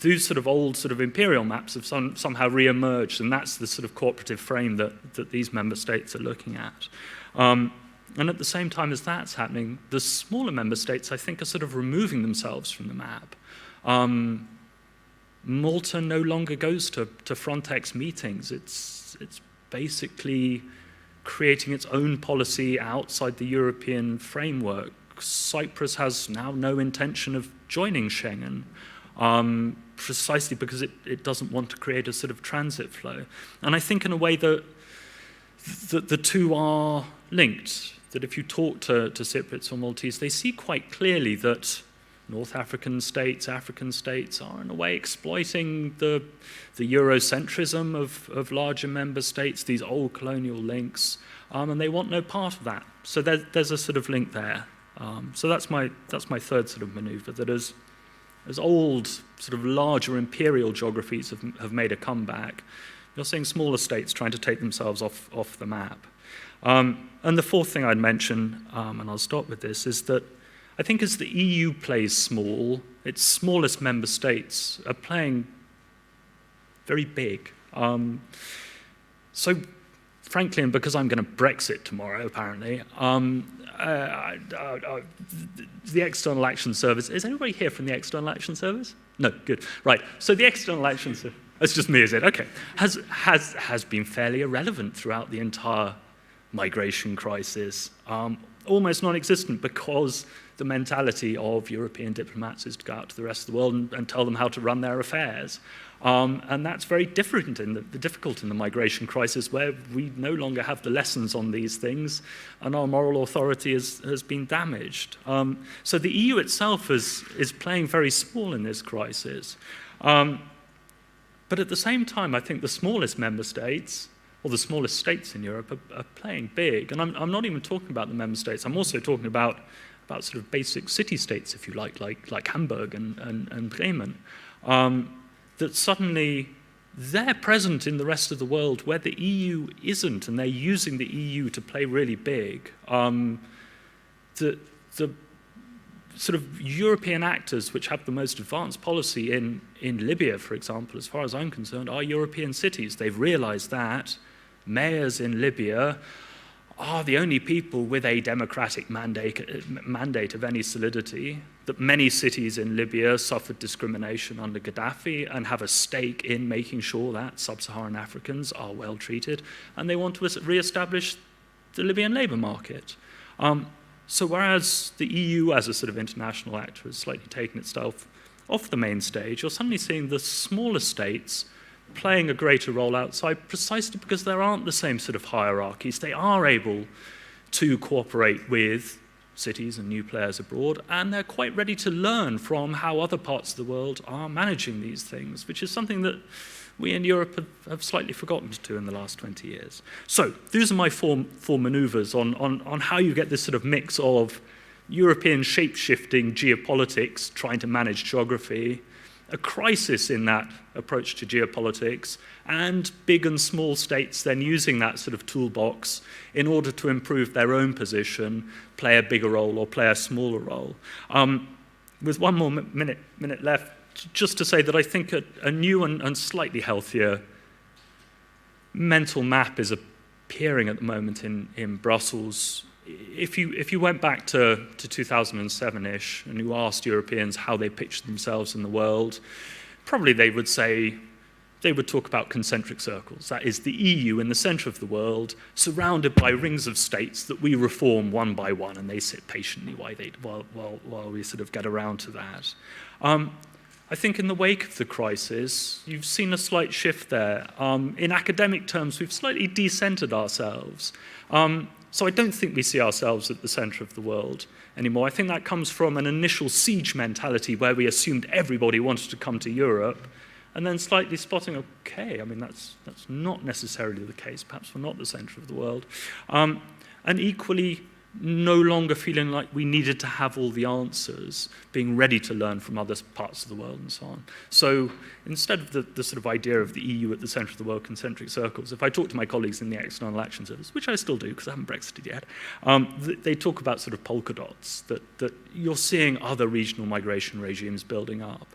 Those sort of old sort of imperial maps have somehow re-emerged, and that's the sort of cooperative frame that these member states are looking at. And at the same time as that's happening, the smaller member states, I think, are sort of removing themselves from the map. Malta no longer goes to Frontex meetings. It's basically creating its own policy outside the European framework. Cyprus has now no intention of joining Schengen, precisely because it doesn't want to create a sort of transit flow. And I think in a way that the two are linked, that if you talk to Cypriots or Maltese, they see quite clearly that North African states are in a way exploiting the Eurocentrism of larger member states, these old colonial links, and they want no part of that. So there's a sort of link there. So that's my third sort of maneuver, that as old sort of larger imperial geographies have made a comeback, you're seeing smaller states trying to take themselves off the map. And the fourth thing I'd mention, and I'll stop with this, is that I think as the EU plays small, its smallest member states are playing very big. So frankly, and because I'm going to Brexit tomorrow, apparently, the External Action Service, is anybody here from the External Action Service? No, good. Right, so the External Action Service, that's just me, is it? Okay. Has been fairly irrelevant throughout the entire migration crisis. Almost non-existent, because the mentality of European diplomats is to go out to the rest of the world and tell them how to run their affairs. And that's very different difficult in the migration crisis, where we no longer have the lessons on these things, and our moral authority has been damaged. So the EU itself is playing very small in this crisis. But at the same time, I think the smallest member states, or the smallest states in Europe, are playing big. And I'm not even talking about the member states. I'm also talking about sort of basic city-states, if you like Hamburg and Bremen, that suddenly they're present in the rest of the world where the EU isn't, and they're using the EU to play really big. The sort of European actors which have the most advanced policy in Libya, for example, as far as I'm concerned, are European cities. They've realized that mayors in Libya are the only people with a democratic mandate of any solidity, that many cities in Libya suffered discrimination under Gaddafi and have a stake in making sure that sub-Saharan Africans are well treated, and they want to re-establish the Libyan labour market. So whereas the EU as a sort of international actor has slightly taken itself off the main stage, you're suddenly seeing the smaller states playing a greater role outside, precisely because there aren't the same sort of hierarchies. They are able to cooperate with cities and new players abroad, and they're quite ready to learn from how other parts of the world are managing these things, which is something that we in Europe have slightly forgotten to do in the last 20 years. So these are my four maneuvers on how you get this sort of mix of European shape-shifting geopolitics, trying to manage geography, a crisis in that approach to geopolitics, and big and small states then using that sort of toolbox in order to improve their own position, play a bigger role or play a smaller role. With one more minute left, just to say that I think a new and slightly healthier mental map is appearing at the moment in Brussels. If you went back to 2007-ish and you asked Europeans how they pictured themselves in the world, probably they would talk about concentric circles. That is the EU in the center of the world, surrounded by rings of states that we reform one by one, and they sit patiently while we sort of get around to that. I think in the wake of the crisis, you've seen a slight shift there. In academic terms, we've slightly decentered ourselves. So I don't think we see ourselves at the center of the world anymore. I think that comes from an initial siege mentality where we assumed everybody wanted to come to Europe, and then slightly spotting, okay, I mean, that's not necessarily the case. Perhaps we're not the center of the world. And equally, no longer feeling like we needed to have all the answers, being ready to learn from other parts of the world and so on. So instead of the sort of idea of the EU at the centre of the world, concentric circles, if I talk to my colleagues in the External Action Service, which I still do because I haven't Brexited yet, they talk about sort of polka dots, that you're seeing other regional migration regimes building up,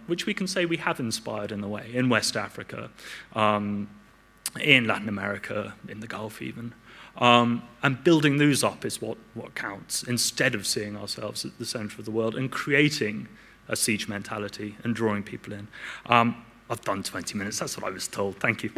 which we can say we have inspired in a way, in West Africa, in Latin America, in the Gulf even. And building those up is what counts, instead of seeing ourselves at the centre of the world and creating a siege mentality and drawing people in. I've done 20 minutes, that's what I was told. Thank you.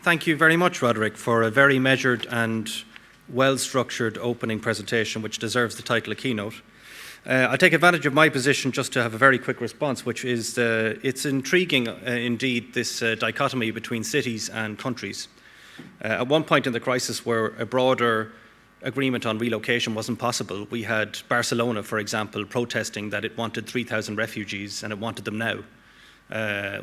Thank you very much, Roderick, for a very measured and well-structured opening presentation, which deserves the title of keynote. I'll take advantage of my position just to have a very quick response, which is it's intriguing, indeed, this dichotomy between cities and countries. At one point in the crisis where a broader agreement on relocation wasn't possible, we had Barcelona, for example, protesting that it wanted 3,000 refugees and it wanted them now,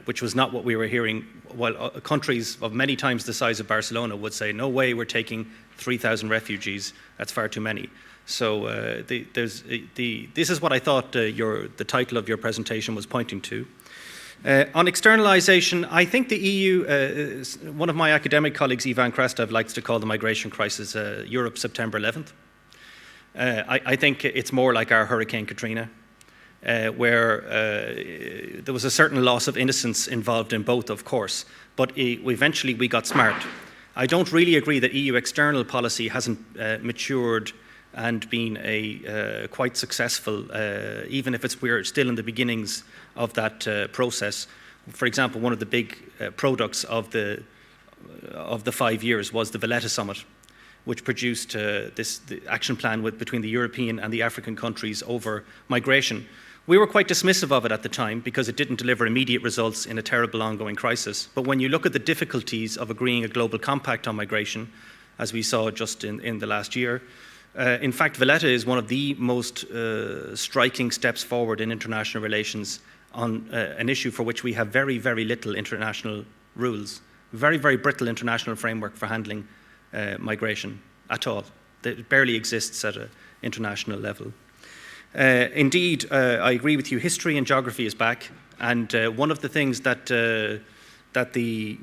which was not what we were hearing, while countries of many times the size of Barcelona would say, no way, we're taking 3,000 refugees, that's far too many. So this is what I thought the title of your presentation was pointing to. On externalization, I think the EU, one of my academic colleagues, Ivan Krastev, likes to call the migration crisis Europe September 11th. I think it's more like our Hurricane Katrina, where there was a certain loss of innocence involved in both, of course, but eventually we got smart. I don't really agree that EU external policy hasn't matured and been quite successful, even if we're still in the beginnings of that process. For example, one of the big products of the 5 years was the Valletta Summit, which produced the action plan between the European and the African countries over migration. We were quite dismissive of it at the time because it didn't deliver immediate results in a terrible ongoing crisis. But when you look at the difficulties of agreeing a global compact on migration, as we saw just in the last year, in fact, Valletta is one of the most striking steps forward in international relations on an issue for which we have very, very little international rules, very, very brittle international framework for handling migration at all. It barely exists at an international level. Indeed, I agree with you, history and geography is back, and one of the things that the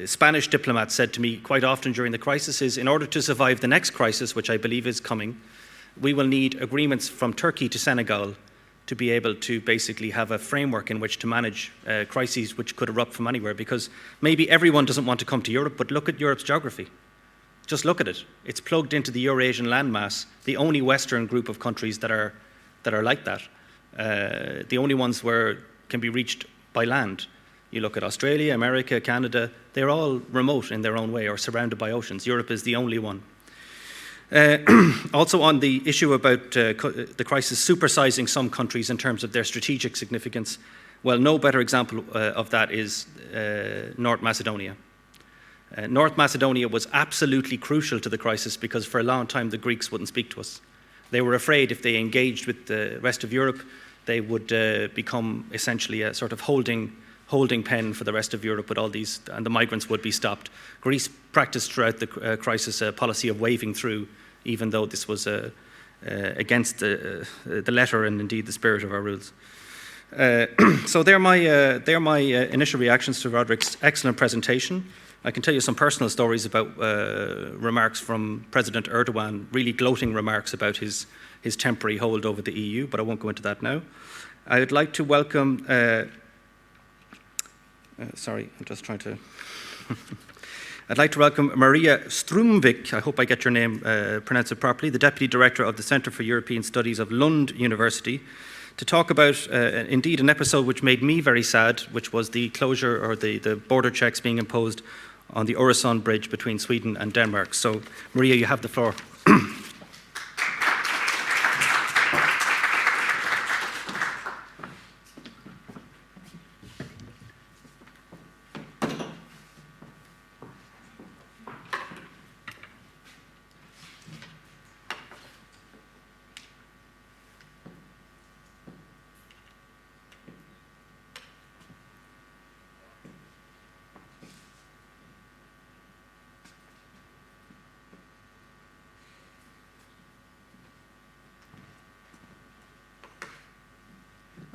Spanish diplomat said to me quite often during the crisis is, in order to survive the next crisis, which I believe is coming, we will need agreements from Turkey to Senegal to be able to basically have a framework in which to manage crises which could erupt from anywhere, because maybe everyone doesn't want to come to Europe, but look at Europe's geography. Just look at it. It's plugged into the Eurasian landmass, the only Western group of countries that are like that. The only ones where can be reached by land. You look at Australia, America, Canada, they're all remote in their own way or surrounded by oceans. Europe is the only one. Also on the issue about the crisis supersizing some countries in terms of their strategic significance, well, no better example of that is North Macedonia. North Macedonia was absolutely crucial to the crisis because for a long time the Greeks wouldn't speak to us. They were afraid if they engaged with the rest of Europe, they would become essentially a sort of holding pen for the rest of Europe with all these, and the migrants would be stopped. Greece practiced throughout the crisis a policy of waving through, even though this was against the letter and indeed the spirit of our rules. So they're my initial reactions to Roderick's excellent presentation. I can tell you some personal stories about remarks from President Erdogan, really gloating remarks about his temporary hold over the EU, but I won't go into that now. I would like to welcome, sorry, I'm just trying to, I'd like to welcome Maria Strumvik, I hope I get your name pronounced properly, the Deputy Director of the Centre for European Studies of Lund University, to talk about, indeed, an episode which made me very sad, which was the closure or the border checks being imposed on the Öresund bridge between Sweden and Denmark. So, Maria, you have the floor.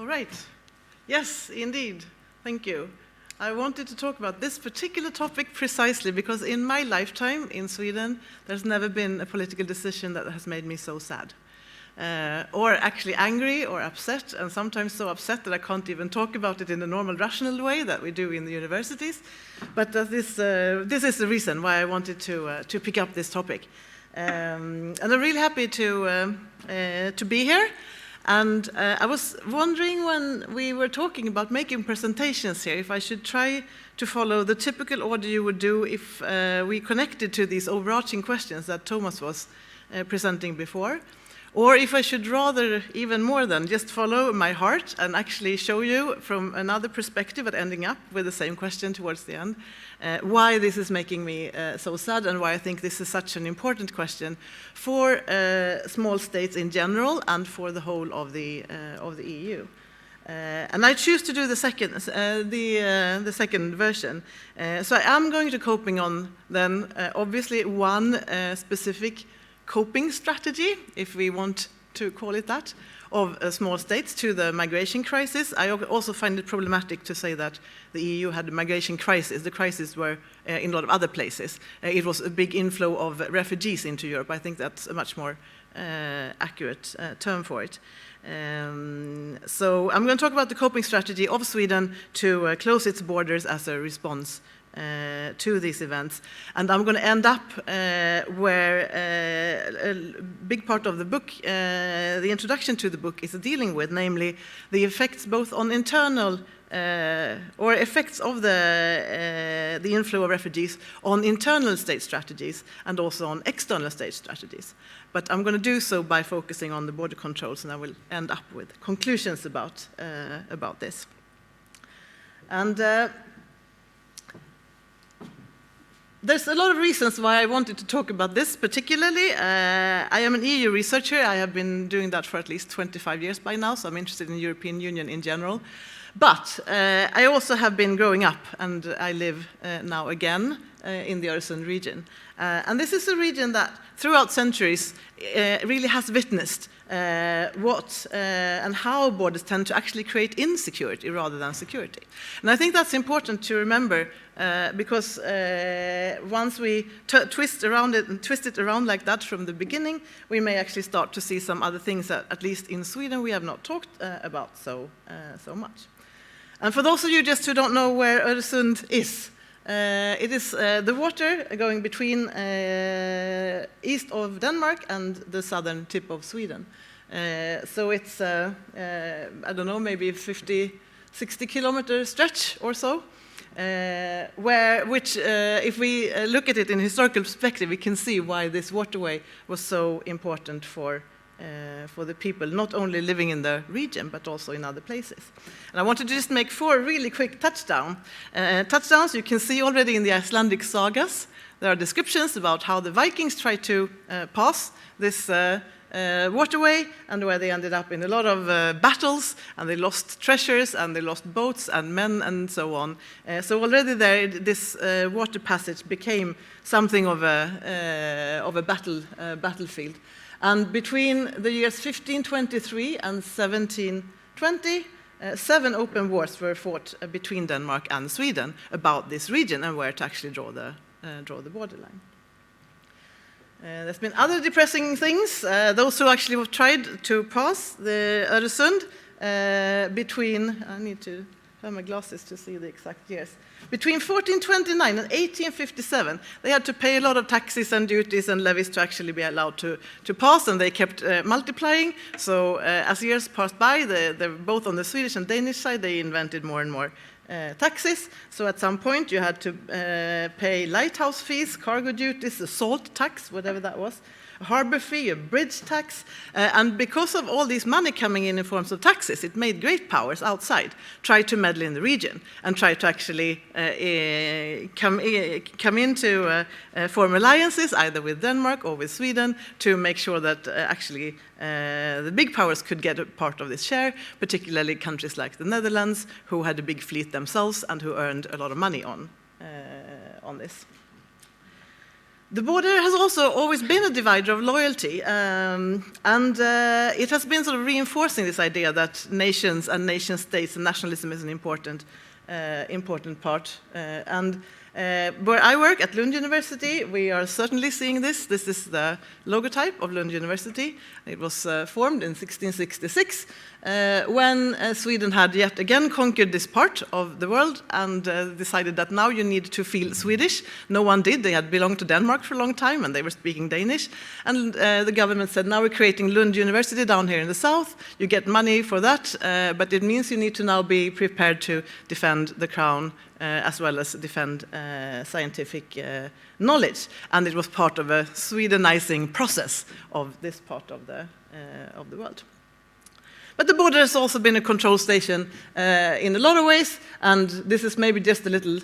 All right. Yes, indeed. Thank you. I wanted to talk about this particular topic precisely because in my lifetime in Sweden, there's never been a political decision that has made me so sad. Or actually angry or upset, and sometimes so upset that I can't even talk about it in the normal rational way that we do in the universities. But this is the reason why I wanted to pick up this topic. And I'm really happy to be here. And I was wondering when we were talking about making presentations here, if I should try to follow the typical order you would do if we connected to these overarching questions that Thomas was presenting before. Or if I should rather, even more than, just follow my heart and actually show you from another perspective at ending up with the same question towards the end, why this is making me so sad and why I think this is such an important question for small states in general and for the whole of the EU. And I choose to do the second version. So I am going to coping on then obviously one specific coping strategy, if we want to call it that, of small states to the migration crisis. I also find it problematic to say that the EU had a migration crisis. The crises were in a lot of other places. It was a big inflow of refugees into Europe. I think that's a much more accurate term for it. So I'm going to talk about the coping strategy of Sweden to close its borders as a response to these events. And I'm going to end up where a big part of the book, the introduction to the book, is dealing with, namely the effects both on internal or effects of the inflow of refugees on internal state strategies and also on external state strategies. But I'm going to do so by focusing on the border controls, and I will end up with conclusions about this. And there's a lot of reasons why I wanted to talk about this particularly. I am an EU researcher. I have been doing that for at least 25 years by now, so I'm interested in the European Union in general. But I also have been growing up, and I live now again in the Öresund region. And this is a region that throughout centuries really has witnessed what and how borders tend to actually create insecurity rather than security. And I think that's important to remember because once we twist it around like that from the beginning, we may actually start to see some other things that, at least in Sweden, we have not talked about so much. And for those of you just who don't know where Öresund is, it is the water going between east of Denmark and the southern tip of Sweden. So it's, I don't know, maybe 50, 60-kilometer stretch or so, which, if we look at it in historical perspective, we can see why this waterway was so important for the people, not only living in the region, but also in other places. And I wanted to just make 4 really quick touchdowns. You can see already in the Icelandic sagas. There are descriptions about how the Vikings tried to pass this waterway, and where they ended up in a lot of battles, and they lost treasures, and they lost boats and men, and so on. So already there, this water passage became something of a battlefield. And between the years 1523 and 1720, 7 open wars were fought between Denmark and Sweden about this region and where to actually draw the borderline. There's been other depressing things. Those who actually have tried to pass the Öresund between, I need to have my glasses to see the exact years, between 1429 and 1857, they had to pay a lot of taxes and duties and levies to actually be allowed to pass, and they kept multiplying. So as years passed by, both on the Swedish and Danish side, they invented more and more taxes. So at some point, you had to pay lighthouse fees, cargo duties, a salt tax, whatever that was, a harbor fee, a bridge tax, and because of all this money coming in forms of taxes, it made great powers outside try to meddle in the region and try to actually come into form alliances either with Denmark or with Sweden to make sure that actually the big powers could get a part of this share, particularly countries like the Netherlands, who had a big fleet themselves and who earned a lot of money on this. The border has also always been a divider of loyalty, and it has been sort of reinforcing this idea that nations and nation states and nationalism is an important part. Where I work at Lund University, we are certainly seeing this. This is the logotype of Lund University. It was formed in 1666 when Sweden had yet again conquered this part of the world and decided that now you need to feel Swedish. No one did. They had belonged to Denmark for a long time and they were speaking Danish. And the government said, now we're creating Lund University down here in the south. You get money for that, but it means you need to now be prepared to defend the crown as well as defend scientific knowledge. And it was part of a Swedenizing process of this part of the world. But the border has also been a control station in a lot of ways, and this is maybe just a little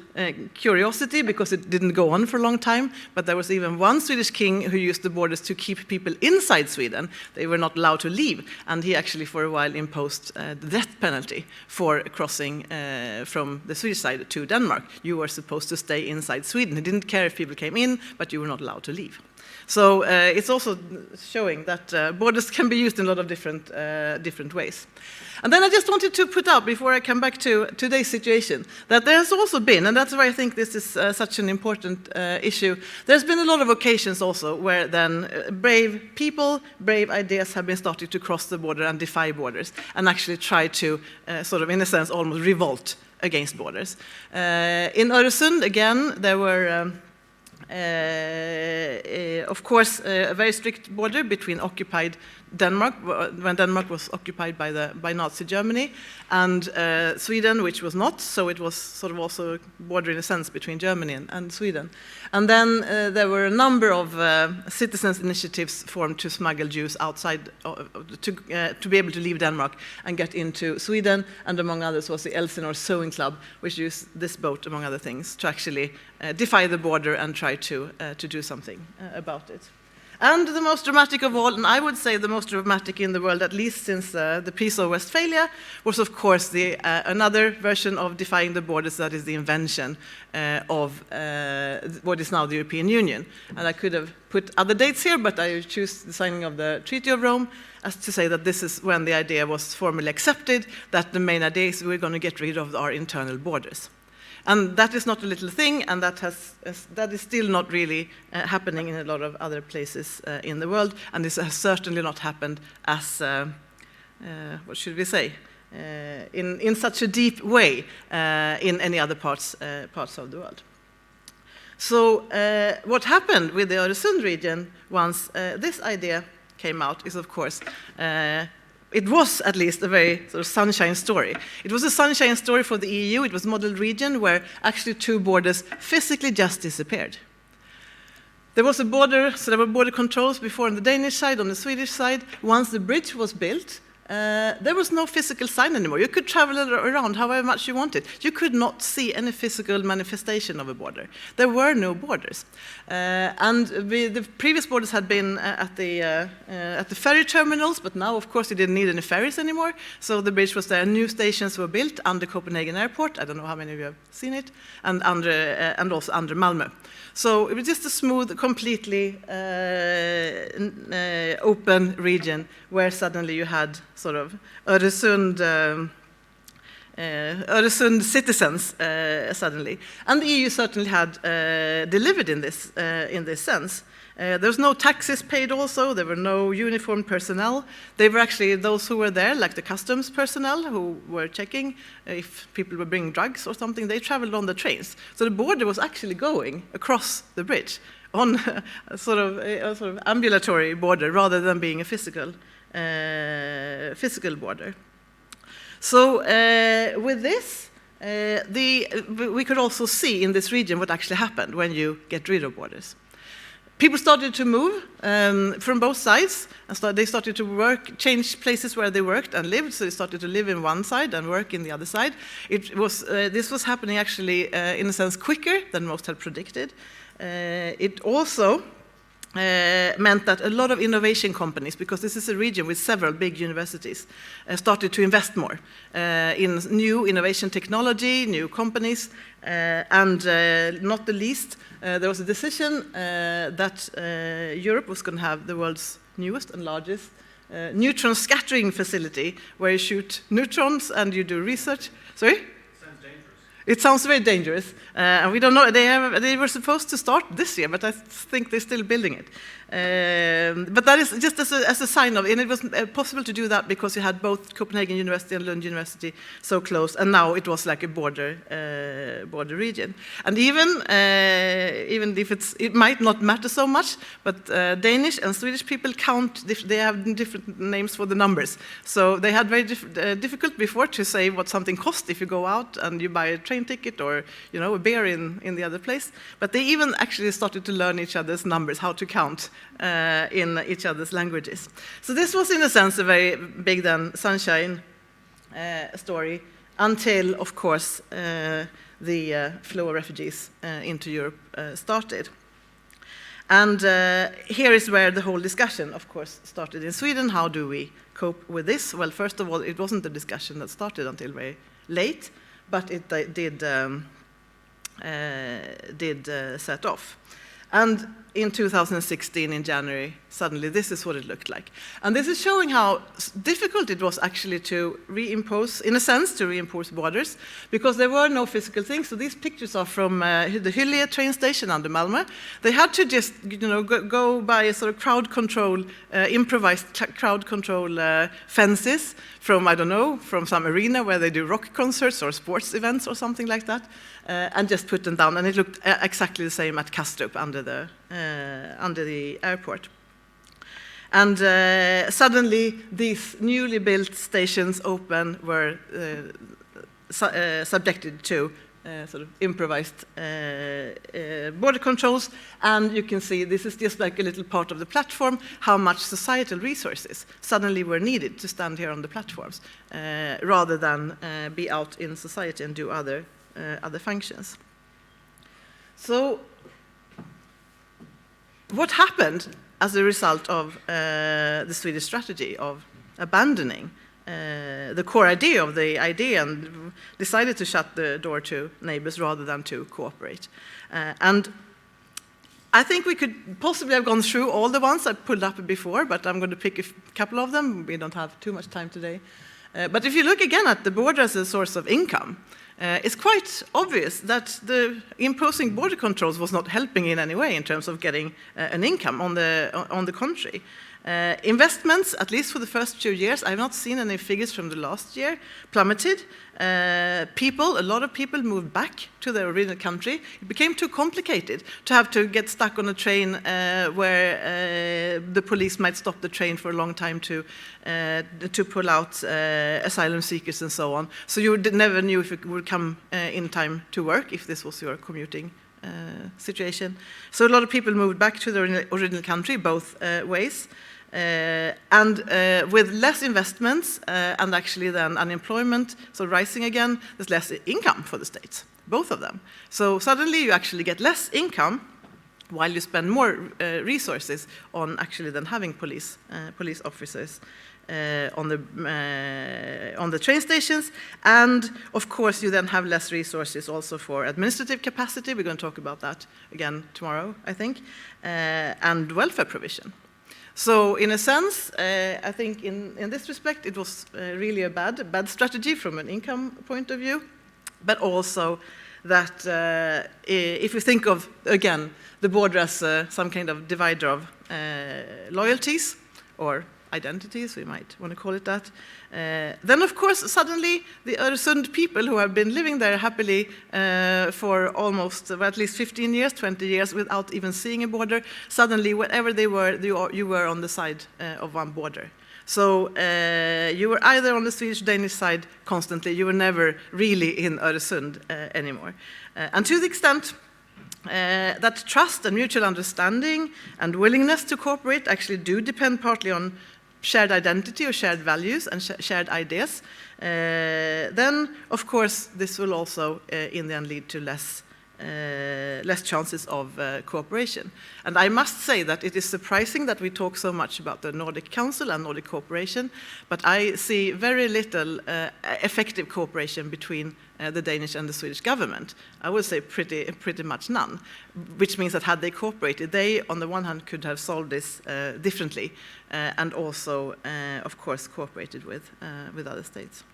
curiosity because it didn't go on for a long time, but there was even one Swedish king who used the borders to keep people inside Sweden. They were not allowed to leave, and he actually for a while imposed the death penalty for crossing from the Swedish side to Denmark. You were supposed to stay inside Sweden. He didn't care if people came in, but you were not allowed to leave. So it's also showing that borders can be used in a lot of different ways. And then I just wanted to put out, before I come back to today's situation, that there's also been, and that's why I think this is such an important issue, there's been a lot of occasions also where then brave people, brave ideas have been starting to cross the border and defy borders, and actually try to sort of, in a sense, almost revolt against borders. In Öresund, again, there were of course, a very strict border between occupied Denmark, when Denmark was occupied by Nazi Germany, and Sweden, which was not, so it was sort of also a border in a sense between Germany and Sweden. And then there were a number of citizens' initiatives formed to smuggle Jews outside, to be able to leave Denmark and get into Sweden, and among others was the Elsinore Sewing Club, which used this boat, among other things, to actually defy the border and try to do something about it. And the most dramatic of all, and I would say the most dramatic in the world, at least since the Peace of Westphalia, was of course another version of defying the borders, that is the invention of what is now the European Union. And I could have put other dates here, but I choose the signing of the Treaty of Rome as to say that this is when the idea was formally accepted, that the main idea is we're going to get rid of our internal borders. And that is not a little thing, and that is still not really happening in a lot of other places in the world, and this has certainly not happened as, what should we say, in such a deep way in any other parts of the world. So what happened with the Öresund region once this idea came out is, of course, it was at least a very sort of sunshine story. It was a sunshine story for the EU. It was a model region where actually two borders physically just disappeared. There was a border, so there were border controls before on the Danish side, on the Swedish side. Once the bridge was built, there was no physical sign anymore. You could travel around however much you wanted. You could not see any physical manifestation of a border. There were no borders. And the previous borders had been at the ferry terminals, but now, of course, you didn't need any ferries anymore. So the bridge was there. New stations were built under Copenhagen Airport. I don't know how many of you have seen it, and also under Malmö. So it was just a smooth, completely open region where suddenly you had sort of Öresund citizens suddenly. And the EU certainly had delivered in this sense. There was no taxes paid also, there were no uniformed personnel. They were actually those who were there, like the customs personnel who were checking if people were bringing drugs or something, they traveled on the trains. So the border was actually going across the bridge on a sort of ambulatory border rather than being a physical border. So with this, we could also see in this region what actually happened when you get rid of borders. People started to move from both sides, and they started to change places where they worked and lived, so they started to live in one side and work in the other side. This was happening actually, in a sense, quicker than most had predicted. It also meant that a lot of innovation companies, because this is a region with several big universities, started to invest more in new innovation technology, new companies, and not the least, there was a decision that Europe was going to have the world's newest and largest neutron scattering facility, where you shoot neutrons and you do research. Sorry? It sounds very dangerous, and we don't know. They were supposed to start this year, but I think they're still building it. But that is just as a sign of, and it was possible to do that because you had both Copenhagen University and Lund University so close, and now it was like a border region. And even if it might not matter so much, but Danish and Swedish people count. They have different names for the numbers, so they had very difficult before to say what something costs if you go out and you buy a train ticket or a beer in the other place. But they even actually started to learn each other's numbers, how to count in each other's languages. So this was, in a sense, a very big sunshine story, until, of course, the flow of refugees into Europe started. And here is where the whole discussion, of course, started in Sweden. How do we cope with this? Well, first of all, it wasn't a discussion that started until very late, but it did set off. And in 2016, in January, suddenly this is what it looked like. And this is showing how difficult it was actually to reimpose, in a sense, to reimpose borders, because there were no physical things. So these pictures are from the Hyllie train station under Malmö. They had to just, go by a sort of crowd control, improvised crowd control fences from, I don't know, from some arena where they do rock concerts or sports events or something like that, and just put them down. And it looked exactly the same at Kastrup under the airport. And suddenly these newly built stations were subjected to sort of improvised border controls. And you can see this is just like a little part of the platform, how much societal resources suddenly were needed to stand here on the platforms, rather than be out in society and do other functions. So what happened as a result of the Swedish strategy of abandoning the core idea of the idea and decided to shut the door to neighbors rather than to cooperate? And I think we could possibly have gone through all the ones I pulled up before, but I'm going to pick a couple of them. We don't have too much time today. But if you look again at the border as a source of income, it's quite obvious that the imposing border controls was not helping in any way in terms of getting an income. On the contrary. Investments, at least for the first few years, I've not seen any figures from the last year, plummeted. A lot of people moved back to their original country. It became too complicated to have to get stuck on a train where the police might stop the train for a long time to pull out asylum seekers and so on. So you never knew if it would come in time to work, if this was your commuting situation. So a lot of people moved back to their original country, both ways. And with less investments and actually then unemployment so rising again, there's less income for the states, both of them. So suddenly you actually get less income while you spend more resources on actually then having police officers on the train stations. And of course you then have less resources also for administrative capacity. We're going to talk about that again tomorrow, I think, and welfare provision. So in a sense, I think in this respect, it was really a bad strategy from an income point of view, but also that if we think of, again, the border as some kind of divider of loyalties or identities, we might want to call it that, then of course suddenly the Öresund people who have been living there happily for almost at least 15 years, 20 years without even seeing a border, suddenly wherever they were, you were on the side of one border. So you were either on the Swedish-Danish side constantly, you were never really in Öresund anymore. And to the extent that trust and mutual understanding and willingness to cooperate actually do depend partly on shared identity or shared values and shared ideas, then of course this will also in the end lead to less less chances of cooperation. And I must say that it is surprising that we talk so much about the Nordic Council and Nordic cooperation, but I see very little effective cooperation between the Danish and the Swedish government. I would say pretty much none, which means that had they cooperated, they, on the one hand, could have solved this differently, and also, of course, cooperated with other states.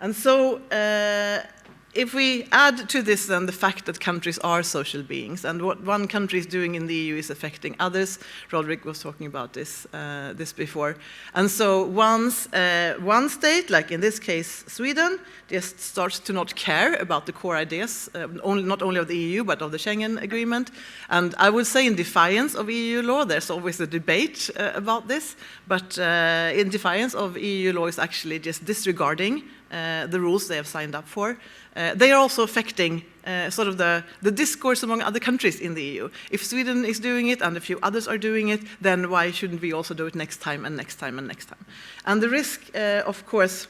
And so, if we add to this then the fact that countries are social beings, and what one country is doing in the EU is affecting others, Roderick was talking about this before. And so once one state, like in this case Sweden, just starts to not care about the core ideas, not only of the EU, but of the Schengen Agreement, and I would say in defiance of EU law, there's always a debate about this, but in defiance of EU law is actually just disregarding the rules they have signed up for. They are also affecting sort of the discourse among other countries in the EU. If Sweden is doing it and a few others are doing it, then why shouldn't we also do it next time and next time and next time? And the risk, of course,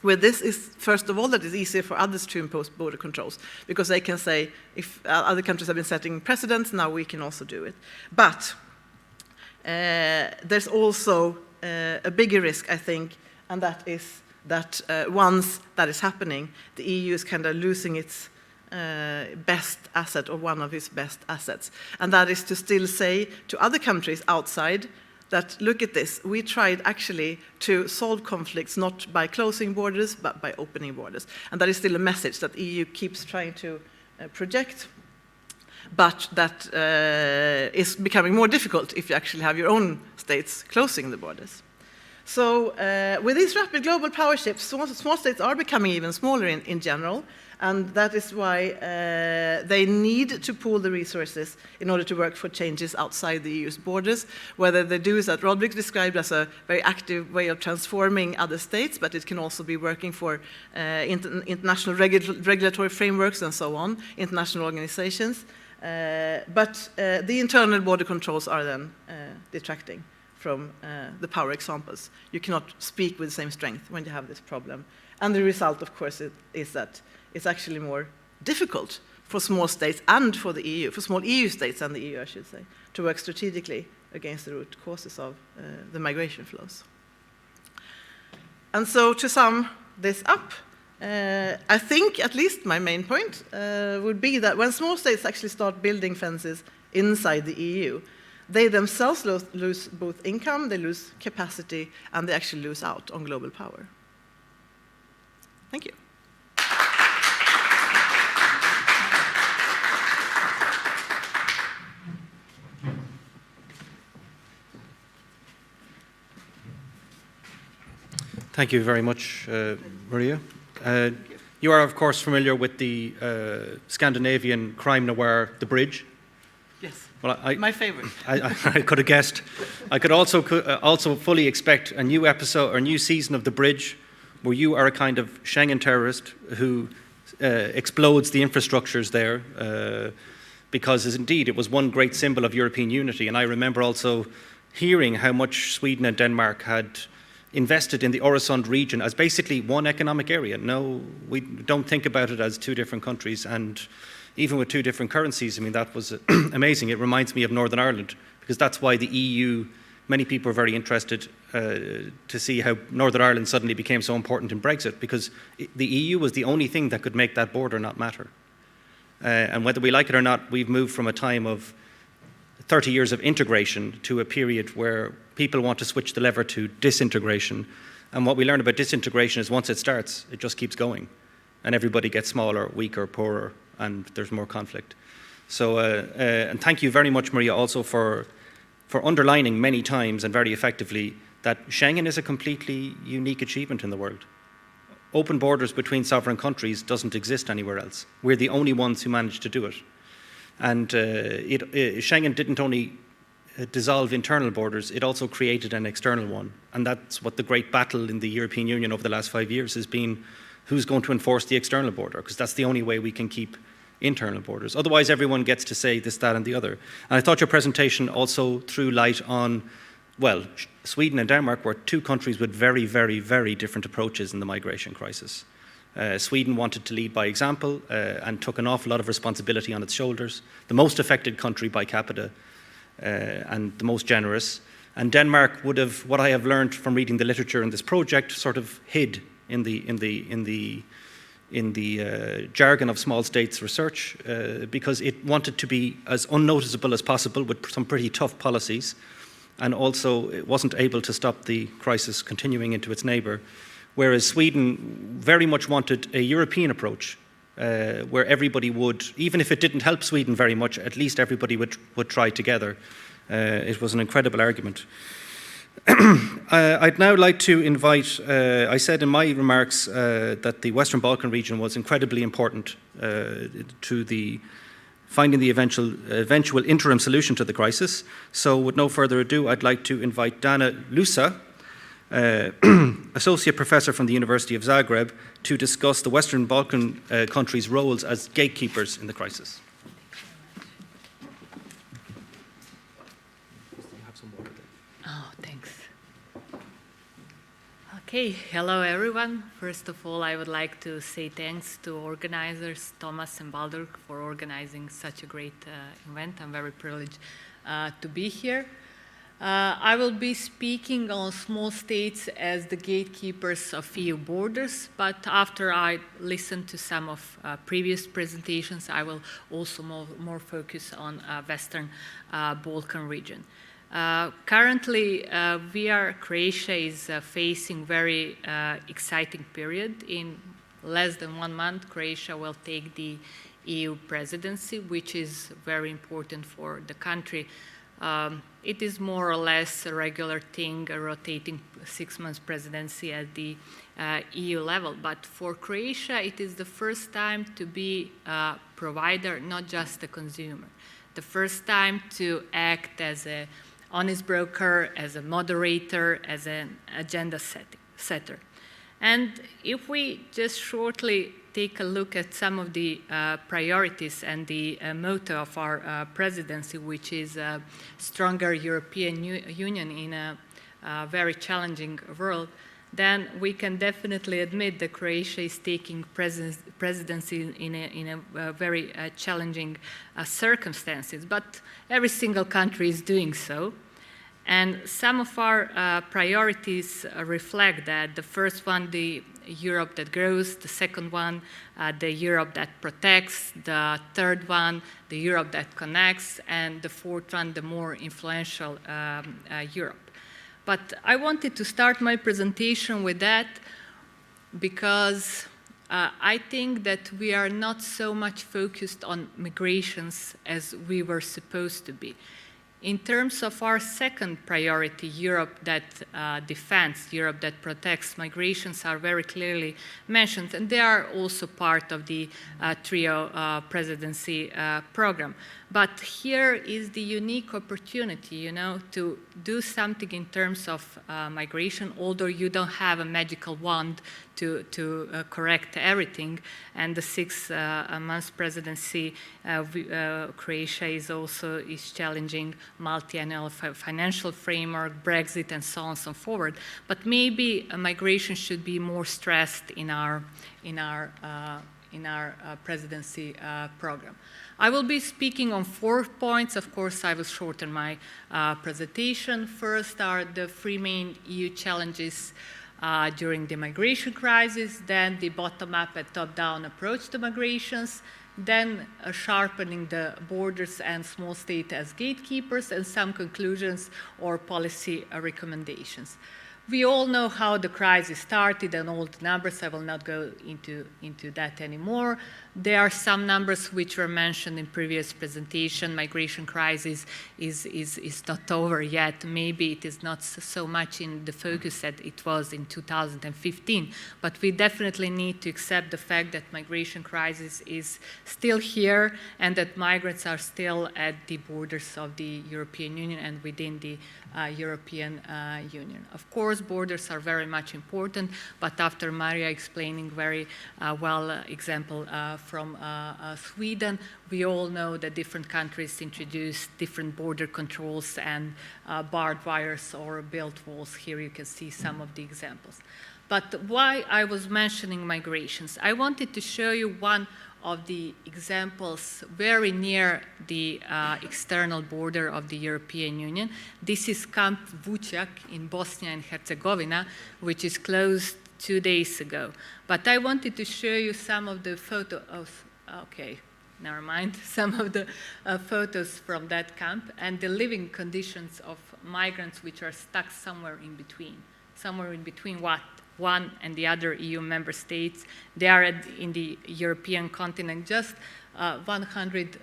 with this is, first of all, that it's easier for others to impose border controls, because they can say, if other countries have been setting precedents, now we can also do it. But there's also a bigger risk, I think, and that is that once that is happening, the EU is kind of losing its best asset, or one of its best assets. And that is to still say to other countries outside that, look at this, we tried actually to solve conflicts not by closing borders, but by opening borders. And that is still a message that the EU keeps trying to project, but that is becoming more difficult if you actually have your own states closing the borders. So with these rapid global power shifts, small states are becoming even smaller in general, and that is why they need to pool the resources in order to work for changes outside the EU's borders. Whether they do is that Roderick described as a very active way of transforming other states, but it can also be working for international regulatory frameworks and so on, international organizations. But the internal border controls are then detracting from the power examples. You cannot speak with the same strength when you have this problem. And the result, of course, is that it's actually more difficult for small states and for the EU, for small EU states and the EU, I should say, to work strategically against the root causes of the migration flows. And so to sum this up, I think at least my main point would be that when small states actually start building fences inside the EU, they themselves lose both income, they lose capacity, and they actually lose out on global power. Thank you. Thank you very much, Maria. You are, of course, familiar with the Scandinavian crime noir, The Bridge. Yes, well, my favorite. I could have guessed. I could also fully expect a new episode or a new season of The Bridge, where you are a kind of Schengen terrorist who explodes the infrastructures there, because indeed it was one great symbol of European unity. And I remember also hearing how much Sweden and Denmark had invested in the Öresund region as basically one economic area. No, we don't think about it as two different countries, and even with two different currencies, I mean, that was amazing. It reminds me of Northern Ireland, because that's why the EU, many people are very interested to see how Northern Ireland suddenly became so important in Brexit, because the EU was the only thing that could make that border not matter. And whether we like it or not, we've moved from a time of 30 years of integration to a period where people want to switch the lever to disintegration. And what we learn about disintegration is once it starts, it just keeps going. And everybody gets smaller, weaker, poorer, and there's more conflict. So, and thank you very much, Maria, also for underlining many times and very effectively that Schengen is a completely unique achievement in the world. Open borders between sovereign countries doesn't exist anywhere else. We're the only ones who managed to do it. And Schengen didn't only dissolve internal borders, it also created an external one. And that's what the great battle in the European Union over the last 5 years has been: who's going to enforce the external border? Because that's the only way we can keep internal borders. Otherwise, everyone gets to say this, that, and the other. And I thought your presentation also threw light on, well, Sweden and Denmark were two countries with very, very, very different approaches in the migration crisis. Sweden wanted to lead by example and took an awful lot of responsibility on its shoulders, the most affected country by capita and the most generous. And Denmark would have, what I have learned from reading the literature in this project, sort of hid in the jargon of small states research because it wanted to be as unnoticeable as possible with some pretty tough policies, and also it wasn't able to stop the crisis continuing into its neighbour, whereas Sweden very much wanted a European approach where everybody would, even if it didn't help Sweden very much, at least everybody would try together. It was an incredible argument. I'd now like to invite, I said in my remarks that the Western Balkan region was incredibly important to the finding the eventual interim solution to the crisis. So with no further ado, I'd like to invite Dana Lusa, Associate Professor from the University of Zagreb, to discuss the Western Balkan countries' roles as gatekeepers in the crisis. Oh, thanks. Okay, hello everyone. First of all, I would like to say thanks to organizers Thomas and Baldur for organizing such a great event. I'm very privileged to be here. I will be speaking on small states as the gatekeepers of EU borders, but after I listen to some of previous presentations, I will also more focus on Western Balkan region. Currently, Croatia is facing very exciting period. In less than 1 month, Croatia will take the EU presidency, which is very important for the country. It is more or less a regular thing, a rotating 6-month presidency at the EU level. But for Croatia, it is the first time to be a provider, not just a consumer. The first time to act as an honest broker, as a moderator, as an agenda setter. And if we just shortly take a look at some of the priorities and the motto of our presidency, which is a stronger European Union in a very challenging world, then we can definitely admit that Croatia is taking presidency in a very challenging circumstances. But every single country is doing so. And some of our priorities reflect that. The first one, the Europe that grows. The second one, the Europe that protects. The third one, the Europe that connects. And the fourth one, the more influential Europe. But I wanted to start my presentation with that because I think that we are not so much focused on migrations as we were supposed to be. In terms of our second priority, Europe that defends, Europe that protects, migrations are very clearly mentioned, and they are also part of the trio presidency program. But here is the unique opportunity, to do something in terms of migration, although you don't have a magical wand to correct everything. And the 6-month presidency, Croatia is challenging multi-annual financial framework, Brexit, and so on and so forward. But maybe migration should be more stressed in our presidency program. I will be speaking on 4 points. Of course, I will shorten my presentation. First are the 3 main EU challenges during the migration crisis, then the bottom-up and top-down approach to migrations, then sharpening the borders and small states as gatekeepers, and some conclusions or policy recommendations. We all know how the crisis started and all the numbers. I will not go into that anymore. There are some numbers which were mentioned in previous presentation. Migration crisis is not over yet. Maybe it is not so much in the focus that it was in 2015. But we definitely need to accept the fact that migration crisis is still here and that migrants are still at the borders of the European Union and within the European Union. Of course, borders are very much important, but after Maria explaining very well example from Sweden, we all know that different countries introduce different border controls and barbed wires or built walls. Here you can see some of the examples. But why I was mentioning migrations? I wanted to show you one of the examples very near the external border of the European Union. This is Camp Vučjak in Bosnia and Herzegovina, which is closed 2 days ago. But I wanted to show you some of the some of the photos from that camp and the living conditions of migrants which are stuck somewhere in between one and the other EU member states. They are in the European continent, just 100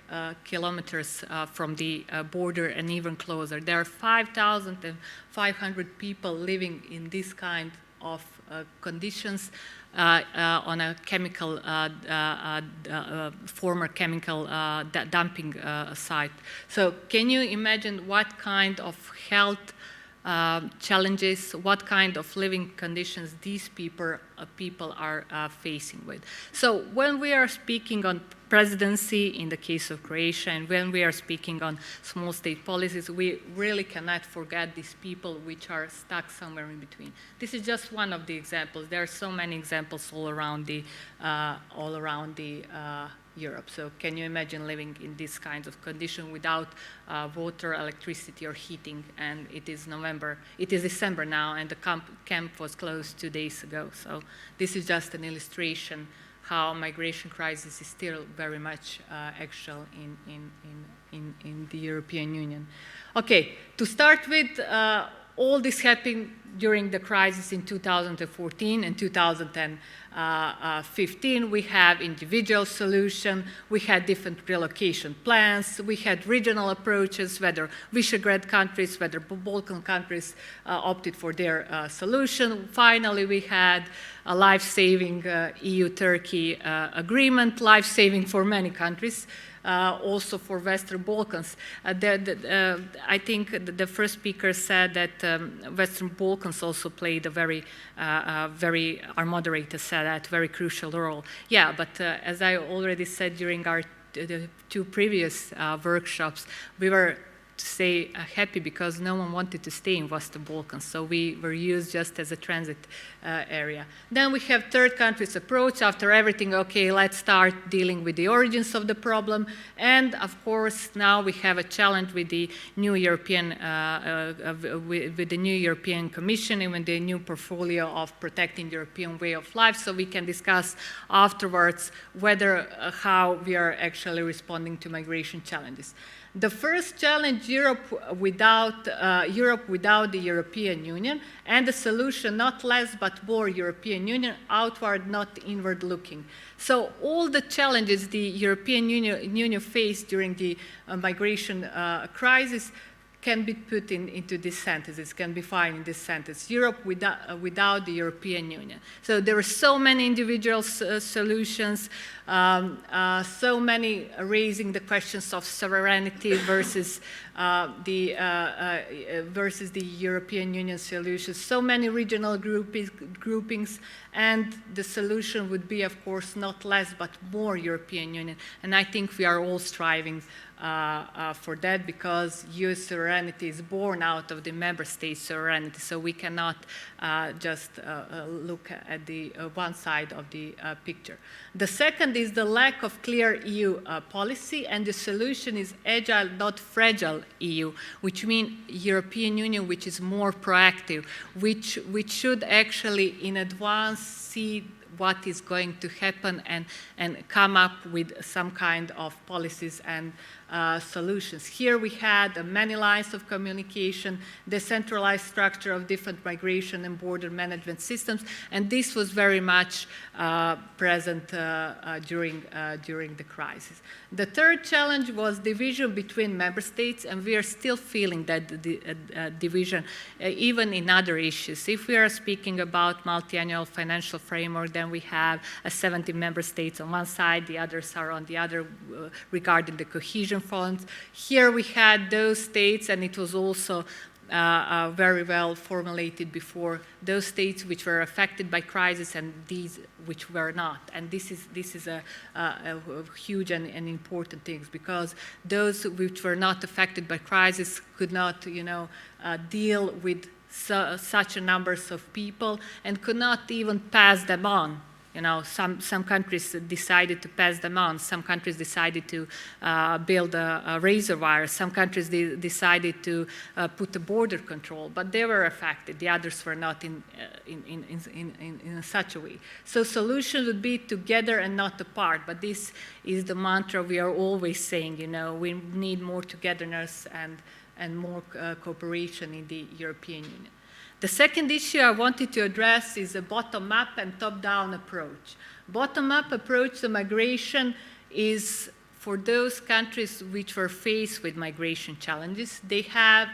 kilometers from the border and even closer. There are 5,500 people living in this kind of conditions on a chemical, former chemical dumping site. So can you imagine what kind of health challenges, what kind of living conditions these people are facing with? So when we are speaking on presidency in the case of Croatia, and when we are speaking on small state policies, we really cannot forget these people which are stuck somewhere in between. This is just one of the examples. There are so many examples all around Europe. So can you imagine living in this kind of condition without water, electricity, or heating? And it is December now, and the camp was closed 2 days ago. So this is just an illustration how migration crisis is still very much actual in the European Union. Okay, to start with, all this happened during the crisis in 2014 and 2015. We have individual solution, we had different relocation plans, we had regional approaches, whether Visegrad countries, whether Balkan countries opted for their solution. Finally, we had a life-saving EU-Turkey agreement, life-saving for many countries. Also for Western Balkans. I think the first speaker said that Western Balkans also played a very, our moderator said that, very crucial role. Yeah, but as I already said during the 2 previous workshops, we were, to say, happy because no one wanted to stay in Western Balkans, so we were used just as a transit area. Then we have third countries approach. After everything, okay, let's start dealing with the origins of the problem. And of course, now we have a challenge with the new European, with the new European Commission and with the new portfolio of protecting the European way of life. So we can discuss afterwards whether how we are actually responding to migration challenges. The first challenge, Europe without the European Union, and the solution, not less but more European Union, outward, not inward looking. So all the challenges the European Union faced during the migration crisis can be put into this sentence. It can be found in this sentence: Europe without the European Union. So there are so many individual solutions, so many raising the questions of sovereignty versus the European Union solutions, so many regional groupings, and the solution would be, of course, not less but more European Union. And I think we are all striving for that, because EU sovereignty is born out of the member state sovereignty, so we cannot just look at the one side of the picture. The second is the lack of clear EU policy, and the solution is agile, not fragile EU, which means European Union which is more proactive, which should actually in advance see what is going to happen and come up with some kind of policies and solutions. Here we had many lines of communication, decentralized structure of different migration and border management systems, and this was very much present during the crisis. The third challenge was division between member states, and we are still feeling that division even in other issues. If we are speaking about multi-annual financial framework, then we have 70 member states on one side, the others are on the other regarding the cohesion funds. Here we had those states, and it was also very well formulated before, those states which were affected by crisis and these which were not. And this is a huge and important thing, because those which were not affected by crisis could not, deal with such a numbers of people and could not even pass them on. You know, some countries decided to pass them on. Some countries decided to build a reservoir. Some countries decided to put a border control, but they were affected. The others were not in such a way. So solution would be together and not apart. But this is the mantra we are always saying. You know, we need more togetherness and more cooperation in the European Union. The second issue I wanted to address is a bottom-up and top-down approach. Bottom-up approach to migration is for those countries which were faced with migration challenges. They have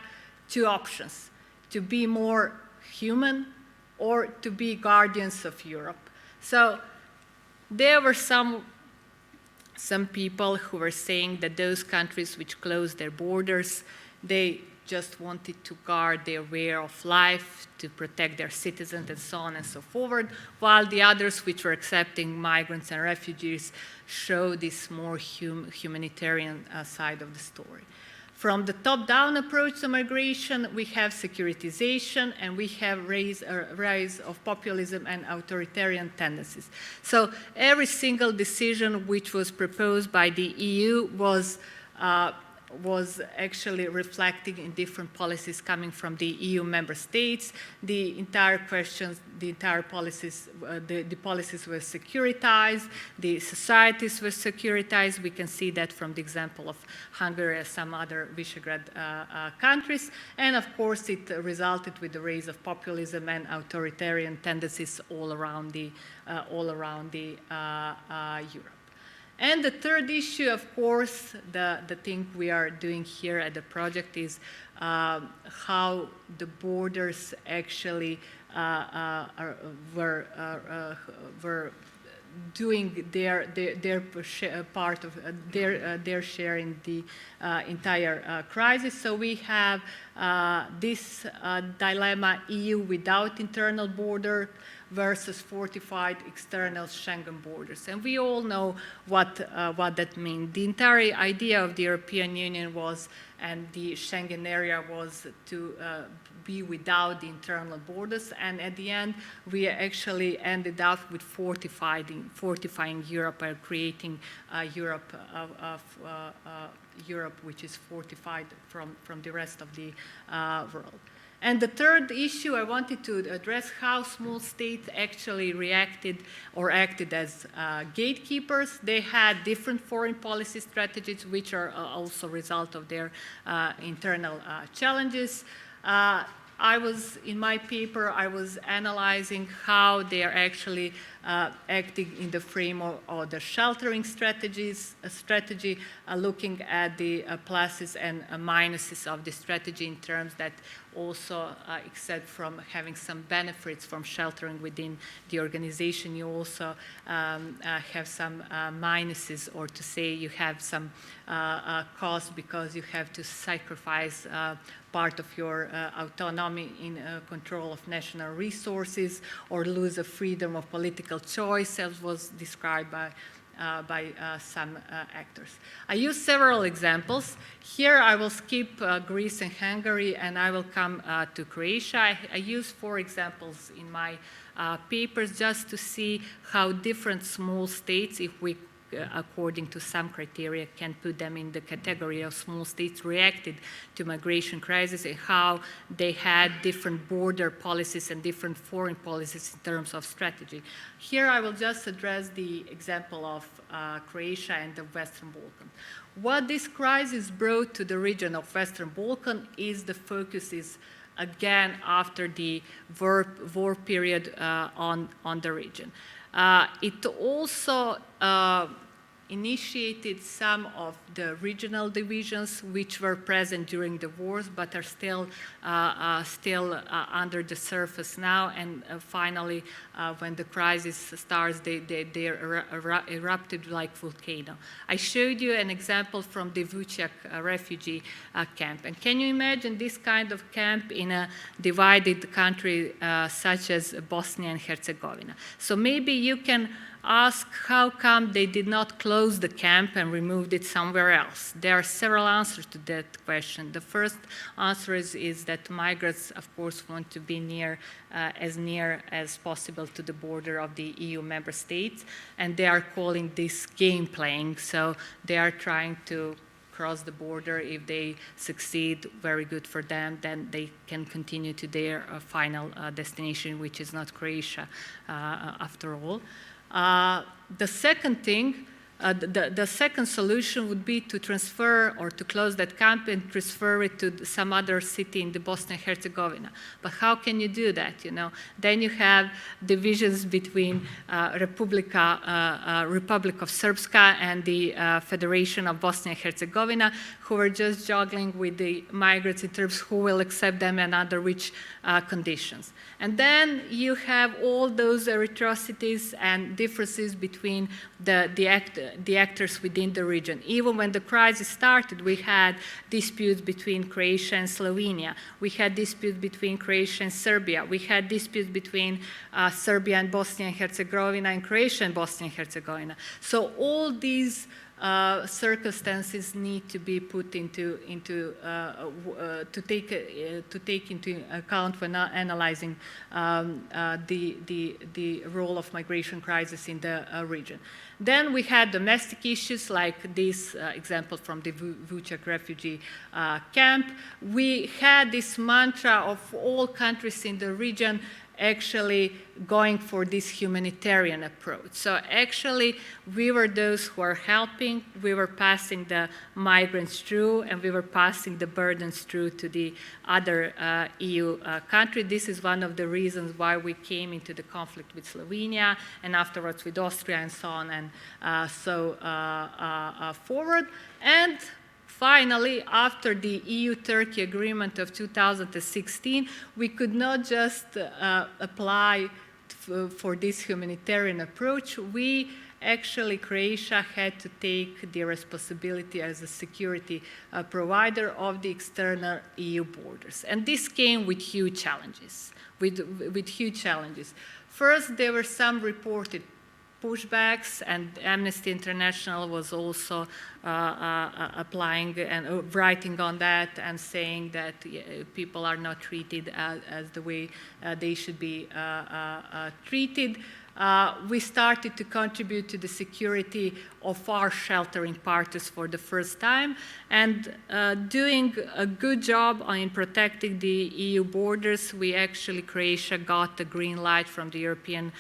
two options: to be more human or to be guardians of Europe. So there were some people who were saying that those countries which closed their borders, they just wanted to guard their way of life, to protect their citizens and so on and so forth, while the others which were accepting migrants and refugees show this more humanitarian side of the story. From the top-down approach to migration, we have securitization and we have rise of populism and authoritarian tendencies. So every single decision which was proposed by the EU was actually reflecting in different policies coming from the EU member states. The entire questions, the entire policies, the policies were securitized, the societies were securitized. We can see that from the example of Hungary and some other Visegrad countries. And of course, it resulted with the rise of populism and authoritarian tendencies all around Europe. And the third issue, of course, the thing we are doing here at the project is how the borders actually were doing their part of their share in the entire crisis. So we have this dilemma: EU without internal border versus fortified external Schengen borders. And we all know what that means. The entire idea of the European Union was, and the Schengen area was, to be without the internal borders. And at the end, we actually ended up with fortifying Europe and creating Europe which is fortified from the rest of the world. And the third issue I wanted to address, how small states actually reacted or acted as gatekeepers. They had different foreign policy strategies, which are also a result of their internal challenges. In my paper, I was analyzing how they are actually acting in the frame of the sheltering strategy, looking at the pluses and minuses of the strategy in terms that also, except from having some benefits from sheltering within the organization, you also have some minuses, or to say you have some costs because you have to sacrifice part of your autonomy in control of national resources, or lose the freedom of political choice, as was described by some actors. I use several examples. Here I will skip Greece and Hungary, and I will come to Croatia. I use 4 examples in my papers just to see how different small states, if we according to some criteria, can put them in the category of small states, reacted to migration crisis, and how they had different border policies and different foreign policies in terms of strategy. Here I will just address the example of Croatia and the Western Balkans. What this crisis brought to the region of Western Balkan is the focus is again after the war period on the region. It also initiated some of the regional divisions which were present during the wars but are still under the surface now, and finally when the crisis starts they erupted like volcano. I showed you an example from the Vučjak refugee camp, and can you imagine this kind of camp in a divided country such as Bosnia and Herzegovina? So maybe you can ask how come they did not close the camp and removed it somewhere else. There are several answers to that question. The first answer is that migrants, of course, want to be near as possible to the border of the EU member states, and they are calling this game playing. So they are trying to cross the border. If they succeed, very good for them, then they can continue to their final destination, which is not Croatia after all. The second thing, the second solution would be to transfer or to close that camp and transfer it to some other city in the Bosnia and Herzegovina. But how can you do that? Then you have divisions between Republic of Srpska and the Federation of Bosnia and Herzegovina, who are just juggling with the migrants in terms of who will accept them and under which conditions. And then you have all those atrocities and differences between the actors within the region. Even when the crisis started, we had disputes between Croatia and Slovenia. We had disputes between Croatia and Serbia. We had disputes between Serbia and Bosnia and Herzegovina and Croatia and Bosnia and Herzegovina. So all these circumstances need to be put to take into account when analyzing the role of migration crisis in the region. Then we had domestic issues like this example from the Vučjak refugee camp. We had this mantra of all countries in the region actually going for this humanitarian approach. So actually, we were those who are helping, we were passing the migrants through, and we were passing the burdens through to the other EU country. This is one of the reasons why we came into the conflict with Slovenia, and afterwards with Austria, and so on, and so forward. And finally, after the EU-Turkey agreement of 2016, we could not just apply for this humanitarian approach. We actually, Croatia had to take the responsibility as a security provider of the external EU borders. And this came with huge challenges, with huge challenges. First, there were some reported pushbacks, and Amnesty International was also applying and writing on that and saying that people are not treated as the way they should be treated. We started to contribute to the security of our sheltering parties for the first time, and doing a good job in protecting the EU borders. We actually, Croatia got the green light from the European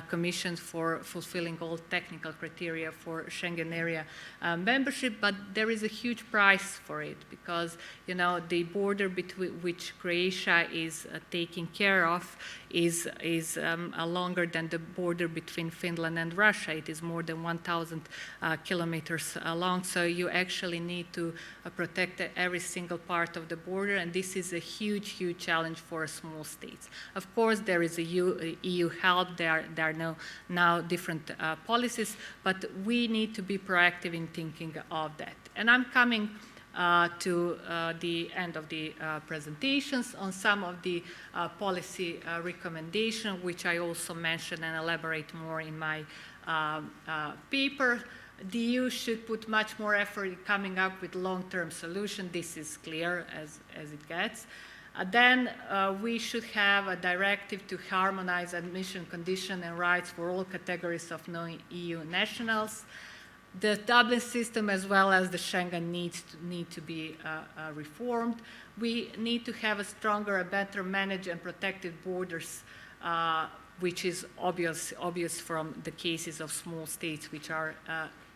Commission for fulfilling all technical criteria for Schengen area membership, but there is a huge price for it, because the border between which Croatia is taking care of is longer than the border between Finland and Russia. It is more than 1,000 kilometers long, so you actually need to protect every single part of the border, and this is a huge, huge challenge for small states. Of course, there is EU help, there are now different policies, but we need to be proactive in thinking of that. And I'm coming to the end of the presentations on some of the policy recommendations, which I also mention and elaborate more in my paper. The EU should put much more effort in coming up with long-term solutions. This is clear as it gets. Then we should have a directive to harmonize admission conditions and rights for all categories of non-EU nationals. The Dublin system, as well as the Schengen, need to be reformed. We need to have a stronger and better managed and protected borders, which is obvious from the cases of small states which are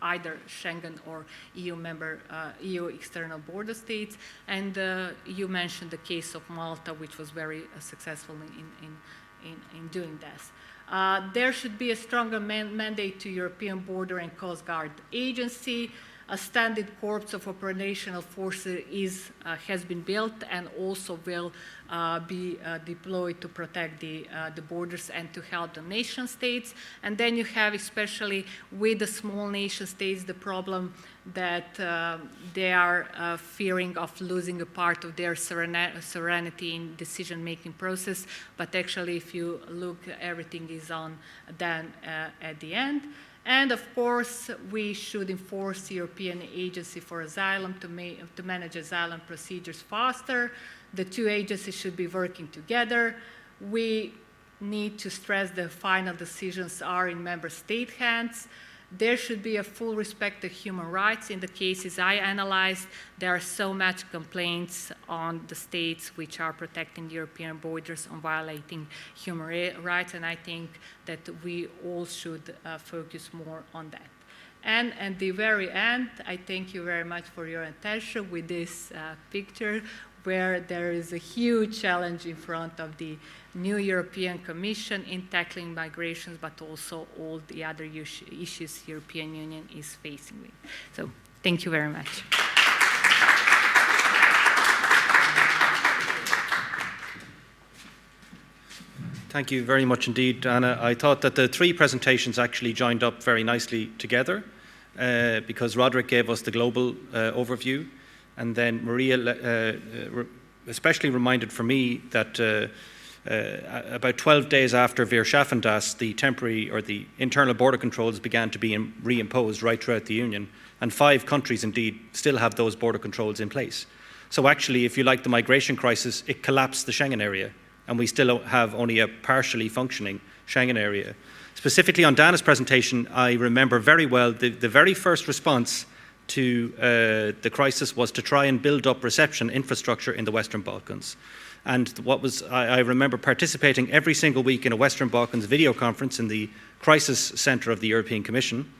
either Schengen or EU external border states. And you mentioned the case of Malta, which was very successful in doing this. There should be a stronger mandate to European Border and Coast Guard Agency. a standard corps of operational forces has been built and also will be deployed to protect the borders and to help the nation states. And then you have, especially with the small nation states, the problem that they are fearing of losing a part of their sovereignty in decision-making process. But actually, if you look, everything is on then at the end. And of course, we should enforce the European Agency for Asylum to manage asylum procedures faster. The two agencies should be working together. We need to stress the final decisions are in member state hands. There should be a full respect of human rights. In the cases I analyzed, there are so much complaints on the states which are protecting European borders on violating human rights, and I think that we all should focus more on that. And at the very end, I thank you very much for your attention with this picture, where there is a huge challenge in front of the new European Commission in tackling migrations, but also all the other issues the European Union is facing with. So thank you very much. Thank you very much indeed, Anna. I thought that the three presentations actually joined up very nicely together because Roderick gave us the global overview, and then Maria especially reminded for me that about 12 days after Weerschaffendas, the temporary or the internal border controls began to be reimposed right throughout the Union, and 5 countries indeed still have those border controls in place. So actually, if you like the migration crisis, it collapsed the Schengen area, and we still have only a partially functioning Schengen area. Specifically on Dana's presentation, I remember very well the very first response to the crisis was to try and build up reception infrastructure in the Western Balkans. And I remember participating every single week in a Western Balkans video conference in the Crisis Centre of the European Commission,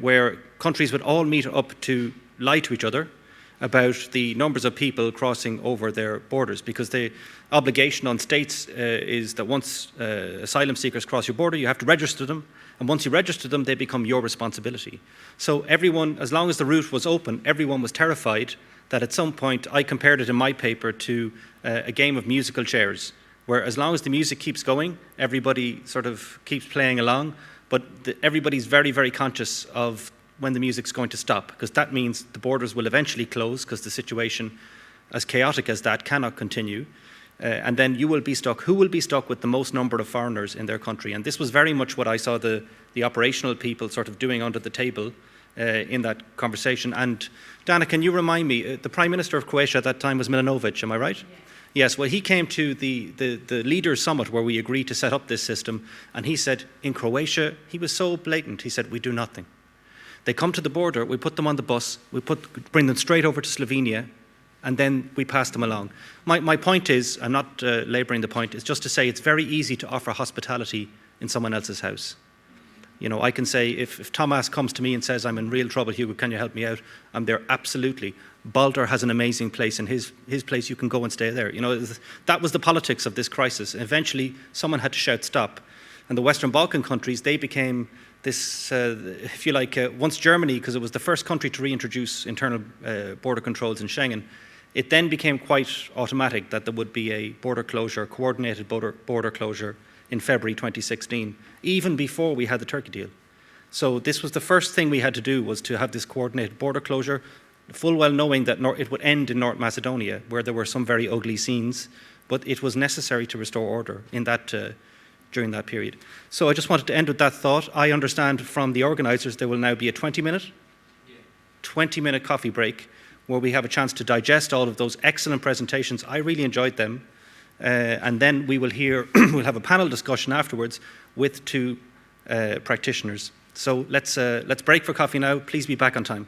where countries would all meet up to lie to each other about the numbers of people crossing over their borders, because the obligation on states is that once asylum seekers cross your border, you have to register them, and once you register them, they become your responsibility. So everyone, as long as the route was open, everyone was terrified that at some point, I compared it in my paper to a game of musical chairs, where as long as the music keeps going, everybody sort of keeps playing along, but everybody's very, very conscious of when the music's going to stop, because that means the borders will eventually close, because the situation, as chaotic as that, cannot continue. And then you will be stuck. Who will be stuck with the most number of foreigners in their country? And this was very much what I saw the operational people sort of doing under the table in that conversation. And Dana, can you remind me, the Prime Minister of Croatia at that time was Milanovic, am I right? Yes. Yes, well, he came to the Leaders' Summit where we agreed to set up this system, and he said, in Croatia, he was so blatant, he said, we do nothing. They come to the border, we put them on the bus, bring them straight over to Slovenia, and then we pass them along. My point is, I'm not labouring the point, is just to say it's very easy to offer hospitality in someone else's house. You know, I can say, if Thomas comes to me and says, I'm in real trouble, Hugo, can you help me out? I'm there, absolutely. Balder has an amazing place, and his place, you can go and stay there. You know, that was the politics of this crisis. Eventually, someone had to shout stop. And the Western Balkan countries, they became this, if you like, once Germany, because it was the first country to reintroduce internal border controls in Schengen, it then became quite automatic that there would be a border closure, coordinated border closure in February 2016, even before we had the Turkey deal. So this was the first thing we had to do, was to have this coordinated border closure, full well knowing that it would end in North Macedonia, where there were some very ugly scenes, but it was necessary to restore order in that during that period. So I just wanted to end with that thought. I understand from the organisers there will now be a 20-minute coffee break, where we have a chance to digest all of those excellent presentations. I really enjoyed them. And then we will we'll have a panel discussion afterwards with 2 practitioners. So let's break for coffee now. Please be back on time.